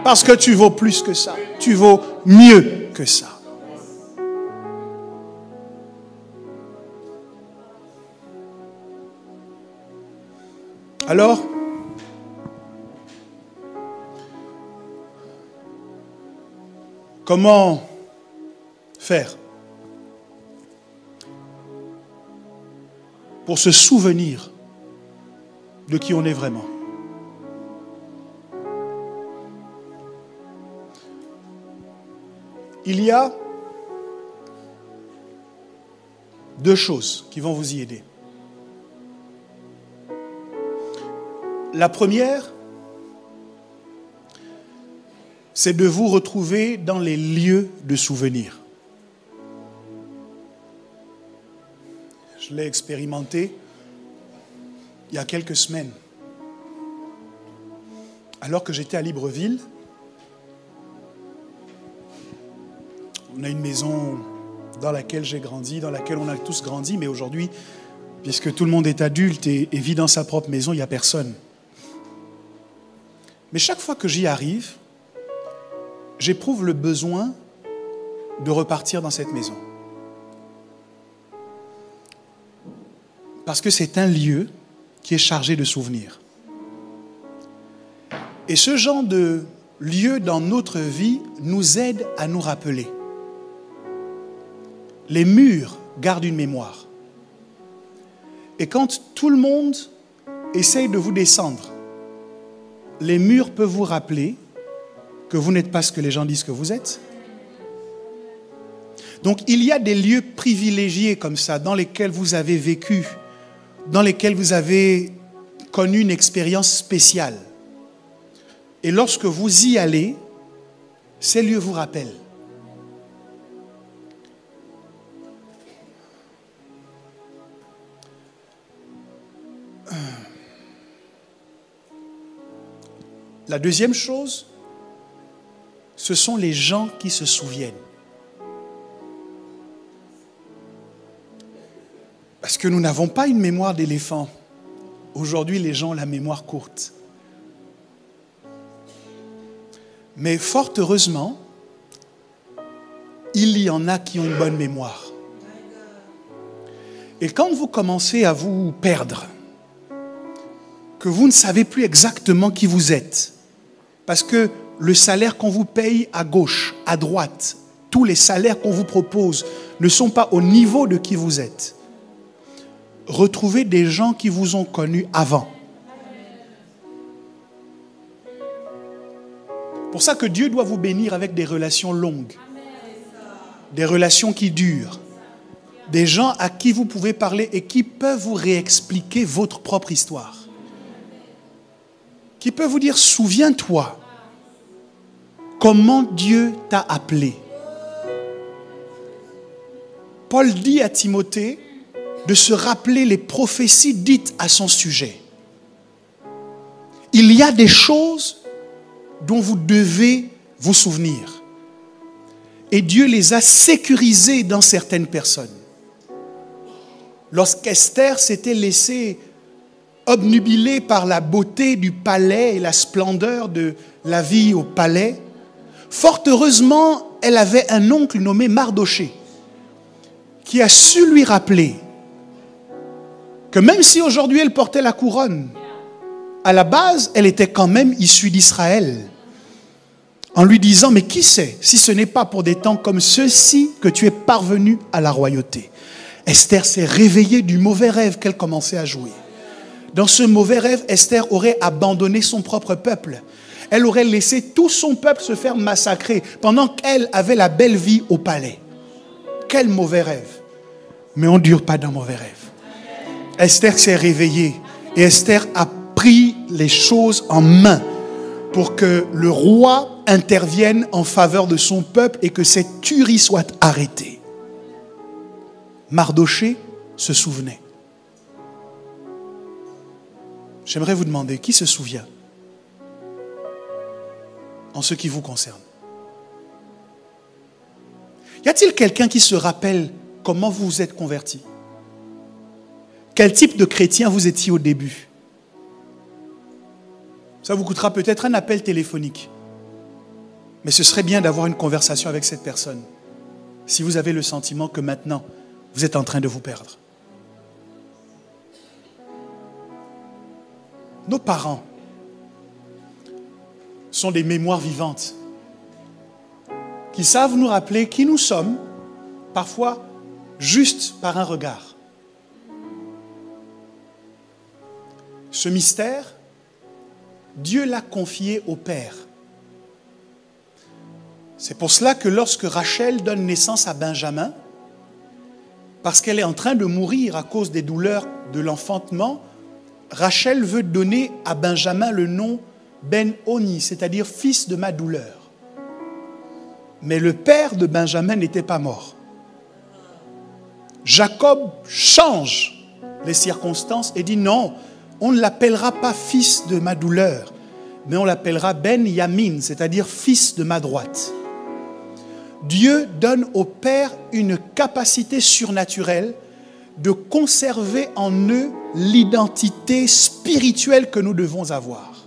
Parce que tu vaux plus que ça. Tu vaux mieux que ça. Alors, comment faire pour se souvenir de qui on est vraiment? Il y a deux choses qui vont vous y aider. La première, c'est de vous retrouver dans les lieux de souvenirs. Je l'ai expérimenté il y a quelques semaines. Alors que j'étais à Libreville, on a une maison dans laquelle j'ai grandi, dans laquelle on a tous grandi, mais aujourd'hui, puisque tout le monde est adulte et vit dans sa propre maison, il n'y a personne. Mais chaque fois que j'y arrive, j'éprouve le besoin de repartir dans cette maison. Parce que c'est un lieu qui est chargé de souvenirs. Et ce genre de lieu dans notre vie nous aide à nous rappeler. Les murs gardent une mémoire. Et quand tout le monde essaye de vous descendre, les murs peuvent vous rappeler que vous n'êtes pas ce que les gens disent que vous êtes. Donc il y a des lieux privilégiés comme ça, dans lesquels vous avez vécu, dans lesquels vous avez connu une expérience spéciale. Et lorsque vous y allez, ces lieux vous rappellent. La deuxième chose, ce sont les gens qui se souviennent. Parce que nous n'avons pas une mémoire d'éléphant. Aujourd'hui, les gens ont la mémoire courte. Mais fort heureusement, il y en a qui ont une bonne mémoire. Et quand vous commencez à vous perdre, que vous ne savez plus exactement qui vous êtes, parce que le salaire qu'on vous paye à gauche, à droite, tous les salaires qu'on vous propose ne sont pas au niveau de qui vous êtes. Retrouvez des gens qui vous ont connu avant. Pour ça que Dieu doit vous bénir avec des relations longues, des relations qui durent, des gens à qui vous pouvez parler et qui peuvent vous réexpliquer votre propre histoire. Qui peuvent vous dire, souviens-toi comment Dieu t'a appelé. Paul dit à Timothée de se rappeler les prophéties dites à son sujet. Il y a des choses dont vous devez vous souvenir. Et Dieu les a sécurisées dans certaines personnes. Lorsqu'Esther s'était laissée obnubilée par la beauté du palais et la splendeur de la vie au palais, fort heureusement, elle avait un oncle nommé Mardoché qui a su lui rappeler que même si aujourd'hui elle portait la couronne, à la base, elle était quand même issue d'Israël. En lui disant, mais qui sait, si ce n'est pas pour des temps comme ceux-ci que tu es parvenu à la royauté. Esther s'est réveillée du mauvais rêve qu'elle commençait à jouer. Dans ce mauvais rêve, Esther aurait abandonné son propre peuple. Elle aurait laissé tout son peuple se faire massacrer pendant qu'elle avait la belle vie au palais. Quel mauvais rêve. Mais on ne dure pas d'un mauvais rêve. Esther s'est réveillée et Esther a pris les choses en main pour que le roi intervienne en faveur de son peuple et que cette tuerie soit arrêtée. Mardoché se souvenait. J'aimerais vous demander, qui se souvient en ce qui vous concerne? Y a-t-il quelqu'un qui se rappelle comment vous vous êtes converti? Quel type de chrétien vous étiez au début? Ça vous coûtera peut-être un appel téléphonique. Mais ce serait bien d'avoir une conversation avec cette personne. Si vous avez le sentiment que maintenant, vous êtes en train de vous perdre. Nos parents sont des mémoires vivantes qui savent nous rappeler qui nous sommes, parfois juste par un regard. Ce mystère, Dieu l'a confié au Père. C'est pour cela que lorsque Rachel donne naissance à Benjamin, parce qu'elle est en train de mourir à cause des douleurs de l'enfantement, Rachel veut donner à Benjamin le nom Ben-Oni, c'est-à-dire fils de ma douleur. Mais le père de Benjamin n'était pas mort. Jacob change les circonstances et dit non, on ne l'appellera pas fils de ma douleur, mais on l'appellera Ben-Yamin, c'est-à-dire fils de ma droite. Dieu donne au père une capacité surnaturelle de conserver en eux l'identité spirituelle que nous devons avoir.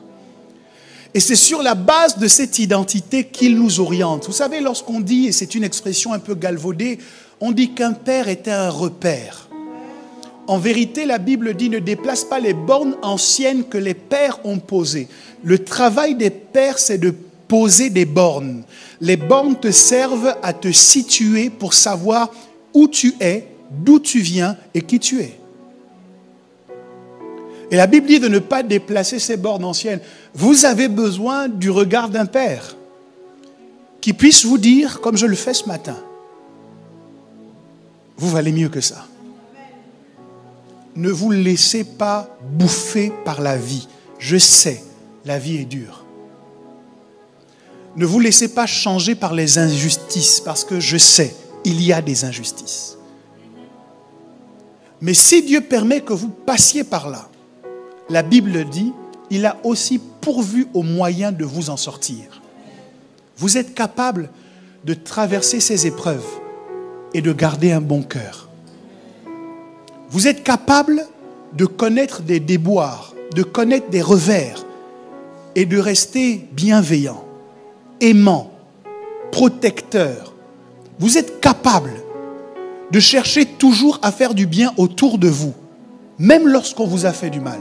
Et c'est sur la base de cette identité qu'il nous oriente. Vous savez, lorsqu'on dit, et c'est une expression un peu galvaudée, on dit qu'un père était un repère. En vérité, la Bible dit, ne déplace pas les bornes anciennes que les pères ont posées. Le travail des pères, c'est de poser des bornes. Les bornes te servent à te situer pour savoir où tu es, d'où tu viens et qui tu es. Et la Bible dit de ne pas déplacer ses bornes anciennes. Vous avez besoin du regard d'un père qui puisse vous dire, comme je le fais ce matin, vous valez mieux que ça. Ne vous laissez pas bouffer par la vie. Je sais, la vie est dure. Ne vous laissez pas changer par les injustices, parce que je sais, il y a des injustices. Mais si Dieu permet que vous passiez par là, la Bible dit, il a aussi pourvu aux moyens de vous en sortir. Vous êtes capable de traverser ces épreuves et de garder un bon cœur. Vous êtes capable de connaître des déboires, de connaître des revers et de rester bienveillant, aimant, protecteur. Vous êtes capable de chercher toujours à faire du bien autour de vous, même lorsqu'on vous a fait du mal.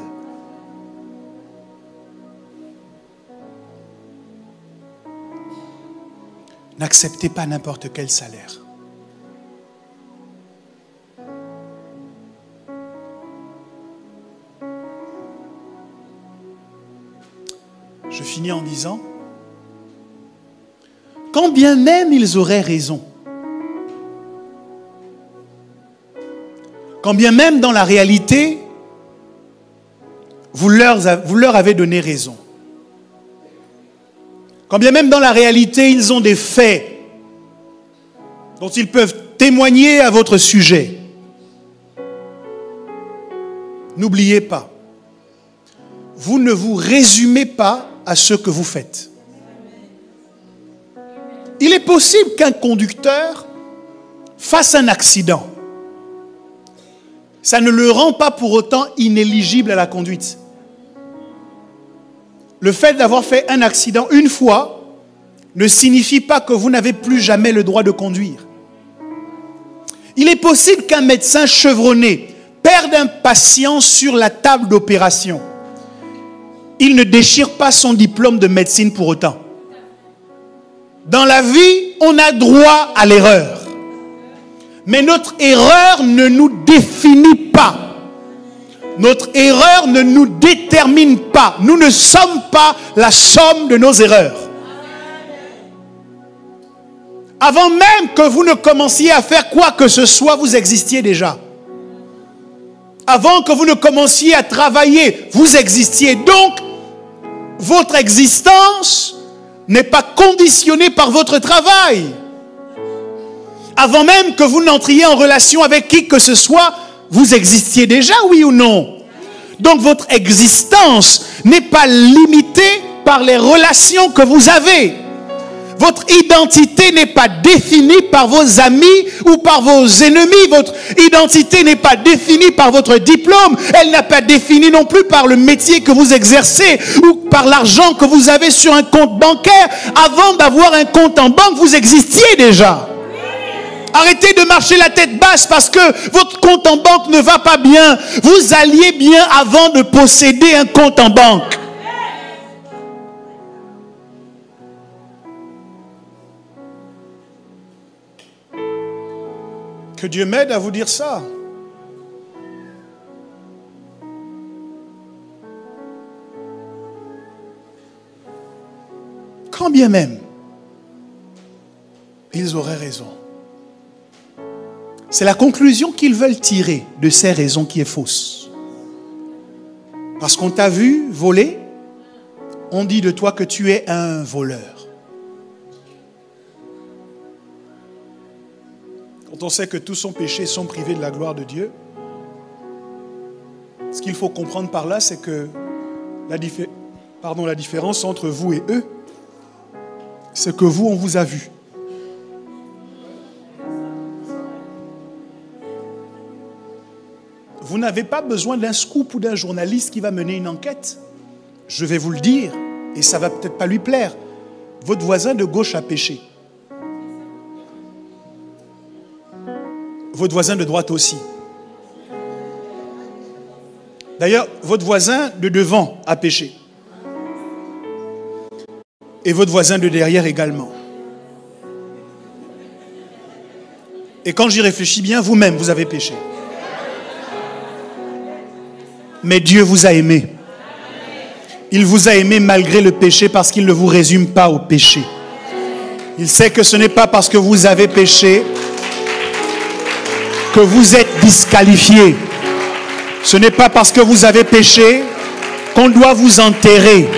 N'acceptez pas n'importe quel salaire. Je finis en disant, quand bien même ils auraient raison, quand bien même dans la réalité, vous leur avez donné raison, quand bien même dans la réalité, ils ont des faits dont ils peuvent témoigner à votre sujet, n'oubliez pas, vous ne vous résumez pas à ce que vous faites. Il est possible qu'un conducteur fasse un accident. Ça ne le rend pas pour autant inéligible à la conduite. Le fait d'avoir fait un accident une fois ne signifie pas que vous n'avez plus jamais le droit de conduire. Il est possible qu'un médecin chevronné perde un patient sur la table d'opération. Il ne déchire pas son diplôme de médecine pour autant. Dans la vie, on a droit à l'erreur. Mais notre erreur ne nous définit pas. Notre erreur ne nous détermine pas. Nous ne sommes pas la somme de nos erreurs. Avant même que vous ne commenciez à faire quoi que ce soit, vous existiez déjà. Avant que vous ne commenciez à travailler, vous existiez. Donc, votre existence n'est pas conditionnée par votre travail. Avant même que vous n'entriez en relation avec qui que ce soit, vous existiez déjà, oui ou non? Donc votre existence n'est pas limitée par les relations que vous avez. Votre identité n'est pas définie par vos amis ou par vos ennemis. Votre identité n'est pas définie par votre diplôme. Elle n'est pas définie non plus par le métier que vous exercez ou par l'argent que vous avez sur un compte bancaire. Avant d'avoir un compte en banque, vous existiez déjà. Arrêtez de marcher la tête basse parce que votre compte en banque ne va pas bien. Vous alliez bien avant de posséder un compte en banque. Que Dieu m'aide à vous dire ça. Quand bien même ils auraient raison. C'est la conclusion qu'ils veulent tirer de ces raisons qui est fausse. Parce qu'on t'a vu voler, on dit de toi que tu es un voleur. Quand on sait que tous sont péchés, sont privés de la gloire de Dieu, ce qu'il faut comprendre par là, c'est que la différence entre vous et eux, c'est que vous, on vous a vu. Vous n'avez pas besoin d'un scoop ou d'un journaliste qui va mener une enquête. Je vais vous le dire, et ça ne va peut-être pas lui plaire. Votre voisin de gauche a péché. Votre voisin de droite aussi. D'ailleurs, votre voisin de devant a péché. Et votre voisin de derrière également. Et quand j'y réfléchis bien, vous-même, vous avez péché. Mais Dieu vous a aimé. Il vous a aimé malgré le péché parce qu'il ne vous résume pas au péché. Il sait que ce n'est pas parce que vous avez péché que vous êtes disqualifié. Ce n'est pas parce que vous avez péché qu'on doit vous enterrer.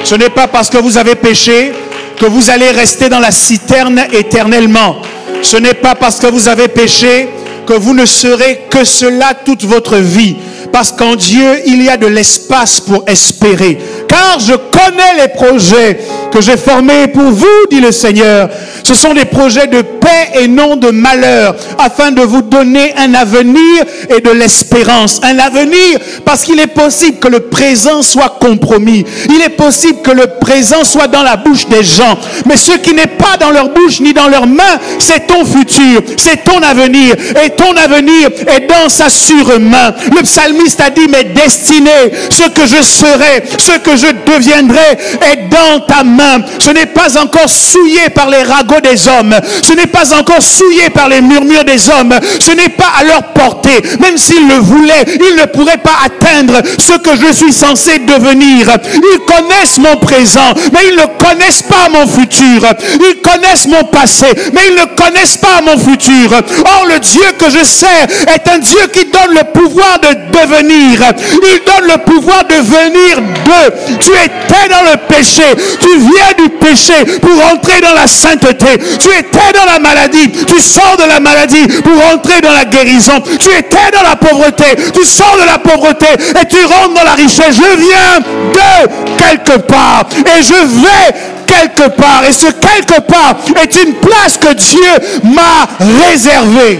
Ce n'est pas parce que vous avez péché que vous allez rester dans la citerne éternellement. Ce n'est pas parce que vous avez péché que vous ne serez que cela toute votre vie. Parce qu'en Dieu, il y a de l'espace pour espérer. Car je connais les projets que j'ai formés pour vous, dit le Seigneur. Ce sont des projets de paix et non de malheur, afin de vous donner un avenir et de l'espérance. Un avenir parce qu'il est possible que le présent soit compromis. Il est possible que le présent soit dans la bouche des gens. Mais ce qui n'est pas dans leur bouche ni dans leurs mains, c'est ton futur, c'est ton avenir. Et ton avenir est dans sa sûre main. Le psalmiste a dit, mes destinées, ce que je serai, ce que je deviendrai est dans ta main. Ce n'est pas encore souillé par les ragots des hommes. Ce n'est pas encore souillé par les murmures des hommes. Ce n'est pas à leur portée. Même s'ils le voulaient, ils ne pourraient pas atteindre ce que je suis censé devenir. Ils connaissent mon présent, mais ils ne connaissent pas mon futur. Ils connaissent mon passé, mais ils ne connaissent pas mon futur. Or, le Dieu que je sers est un Dieu qui donne le pouvoir de devenir. Il donne le pouvoir de venir d'eux. Tu étais dans le péché. Tu viens du péché pour entrer dans la sainteté. Tu étais dans la maladie. Tu sors de la maladie pour entrer dans la guérison. Tu étais dans la pauvreté. Tu sors de la pauvreté et tu rentres dans la richesse. Je viens de quelque part et je vais quelque part. Et ce quelque part est une place que Dieu m'a réservée.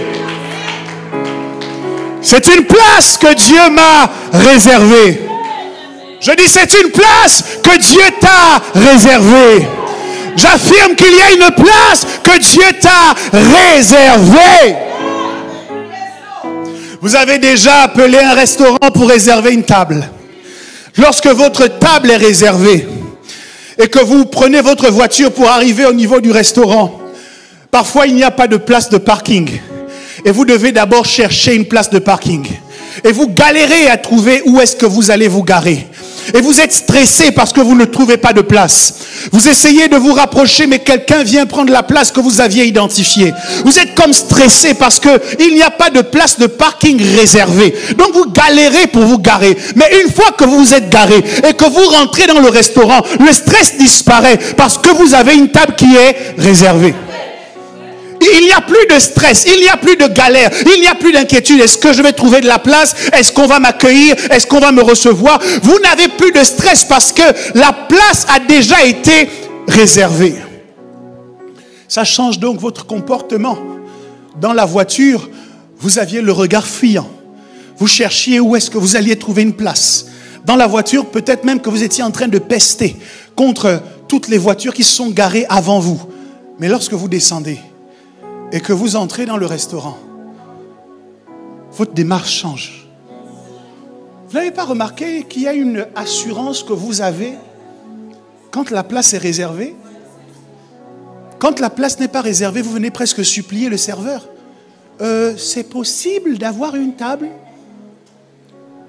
C'est une place que Dieu m'a réservée. Je dis, c'est une place que Dieu t'a réservée. J'affirme qu'il y a une place que Dieu t'a réservée. Vous avez déjà appelé un restaurant pour réserver une table. Lorsque votre table est réservée et que vous prenez votre voiture pour arriver au niveau du restaurant, parfois il n'y a pas de place de parking. Et vous devez d'abord chercher une place de parking. Et vous galérez à trouver où est-ce que vous allez vous garer. Et vous êtes stressé parce que vous ne trouvez pas de place. Vous essayez de vous rapprocher, mais quelqu'un vient prendre la place que vous aviez identifiée. Vous êtes comme stressé parce qu'il n'y a pas de place de parking réservée. Donc vous galérez pour vous garer. Mais une fois que vous vous êtes garé et que vous rentrez dans le restaurant, le stress disparaît parce que vous avez une table qui est réservée. Il n'y a plus de stress, il n'y a plus de galère, il n'y a plus d'inquiétude. Est-ce que je vais trouver de la place? Est-ce qu'on va m'accueillir? Est-ce qu'on va me recevoir? Vous n'avez plus de stress parce que la place a déjà été réservée. Ça change donc votre comportement. Dans la voiture, vous aviez le regard fuyant. Vous cherchiez où est-ce que vous alliez trouver une place. Dans la voiture, peut-être même que vous étiez en train de pester contre toutes les voitures qui se sont garées avant vous. Mais lorsque vous descendez, et que vous entrez dans le restaurant, votre démarche change. Vous n'avez pas remarqué qu'il y a une assurance que vous avez quand la place est réservée? Quand la place n'est pas réservée, vous venez presque supplier le serveur. C'est possible d'avoir une table?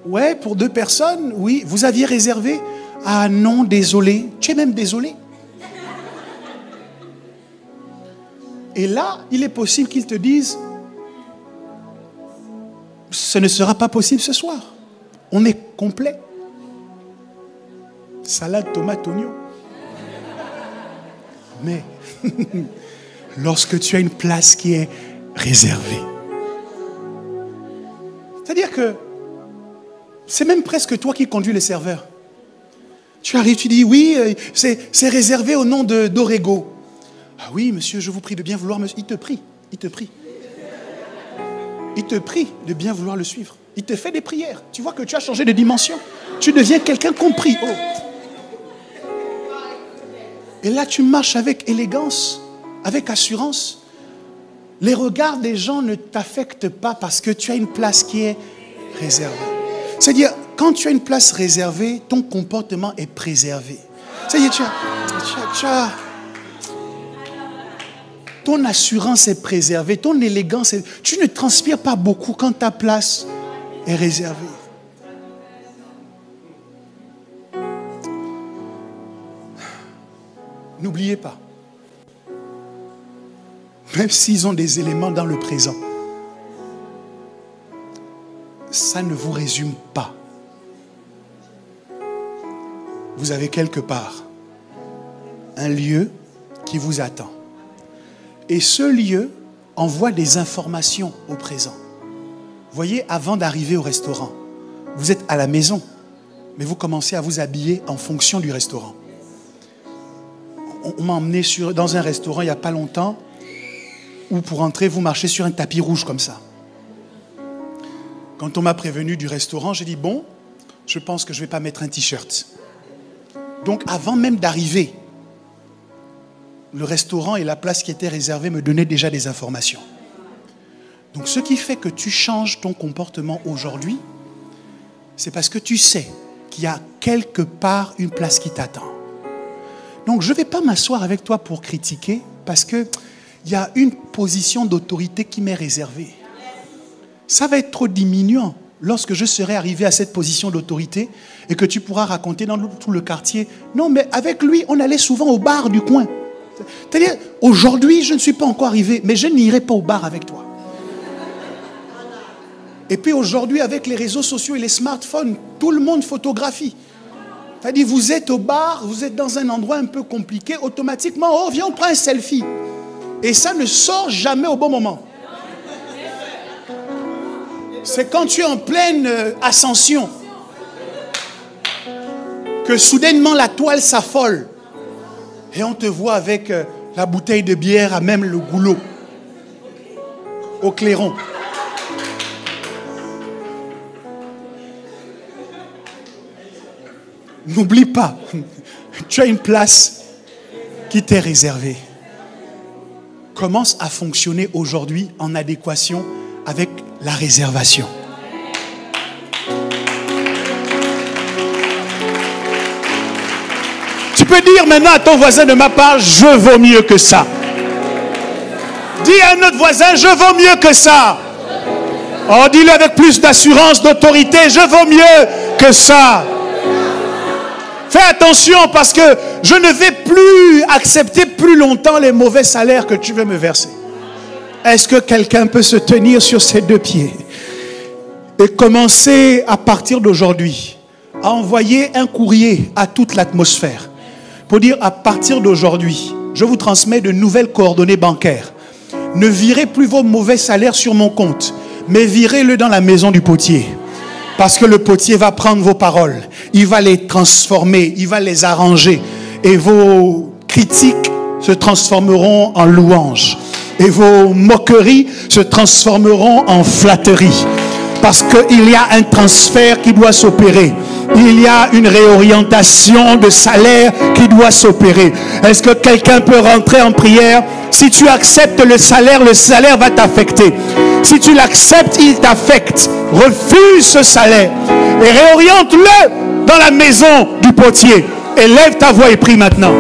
Ouais, pour 2 personnes, oui. Vous aviez réservé? Ah non, désolé. Tu es même désolé. Et là, il est possible qu'ils te disent, ce ne sera pas possible ce soir. On est complet. Salade, tomate, oignon. Mais lorsque tu as une place qui est réservée, c'est-à-dire que c'est même presque toi qui conduis le serveur. Tu arrives, tu dis, oui, c'est réservé au nom d'Orego. Ah oui, monsieur, je vous prie de bien vouloir me... Il te prie. Il te prie de bien vouloir le suivre. Il te fait des prières. Tu vois que tu as changé de dimension. Tu deviens quelqu'un compris. Oh. Et là, tu marches avec élégance, avec assurance. Les regards des gens ne t'affectent pas parce que tu as une place qui est réservée. C'est-à-dire, quand tu as une place réservée, ton comportement est préservé. C'est-à-dire, tu as ton assurance est préservée, ton élégance est... Tu ne transpires pas beaucoup quand ta place est réservée. N'oubliez pas. Même s'ils ont des éléments dans le présent, ça ne vous résume pas. Vous avez quelque part un lieu qui vous attend. Et ce lieu envoie des informations au présent. Voyez, avant d'arriver au restaurant, vous êtes à la maison, mais vous commencez à vous habiller en fonction du restaurant. On m'a emmené dans un restaurant il n'y a pas longtemps, où pour entrer, vous marchez sur un tapis rouge comme ça. Quand on m'a prévenu du restaurant, j'ai dit, bon, je pense que je ne vais pas mettre un t-shirt. Donc avant même d'arriver, le restaurant et la place qui était réservée me donnaient déjà des informations. Donc ce qui fait que tu changes ton comportement aujourd'hui, c'est parce que tu sais qu'il y a quelque part une place qui t'attend. Donc je ne vais pas m'asseoir avec toi pour critiquer, parce qu'il y a une position d'autorité qui m'est réservée. Ça va être trop diminuant lorsque je serai arrivé à cette position d'autorité et que tu pourras raconter dans tout le quartier. Non, mais avec lui, on allait souvent au bar du coin. C'est-à-dire, aujourd'hui, je ne suis pas encore arrivé, mais je n'irai pas au bar avec toi. Et puis aujourd'hui, avec les réseaux sociaux et les smartphones, tout le monde photographie. C'est-à-dire, vous êtes au bar, vous êtes dans un endroit un peu compliqué, automatiquement, oh, viens, on prend un selfie. Et ça ne sort jamais au bon moment. C'est quand tu es en pleine ascension que soudainement la toile s'affole. Et on te voit avec la bouteille de bière à même le goulot, au clairon. N'oublie pas, tu as une place qui t'est réservée. Commence à fonctionner aujourd'hui en adéquation avec la réservation. Tu peux dire maintenant à ton voisin de ma part, je vaux mieux que ça. Dis à un autre voisin, je vaux mieux que ça. Oh, dis-le avec plus d'assurance, d'autorité, je vaux mieux que ça. Fais attention parce que je ne vais plus accepter plus longtemps les mauvais salaires que tu veux me verser. Est-ce que quelqu'un peut se tenir sur ses deux pieds et commencer à partir d'aujourd'hui à envoyer un courrier à toute l'atmosphère pour dire à partir d'aujourd'hui, je vous transmets de nouvelles coordonnées bancaires. Ne virez plus vos mauvais salaires sur mon compte, mais virez-le dans la maison du potier. Parce que le potier va prendre vos paroles, il va les transformer, il va les arranger et vos critiques se transformeront en louanges. Et vos moqueries se transformeront en flatteries. Parce qu'il y a un transfert qui doit s'opérer. Il y a une réorientation de salaire qui doit s'opérer. Est-ce que quelqu'un peut rentrer en prière? Si tu acceptes le salaire va t'affecter. Si tu l'acceptes, il t'affecte. Refuse ce salaire et réoriente-le dans la maison du potier. Élève ta voix et prie maintenant.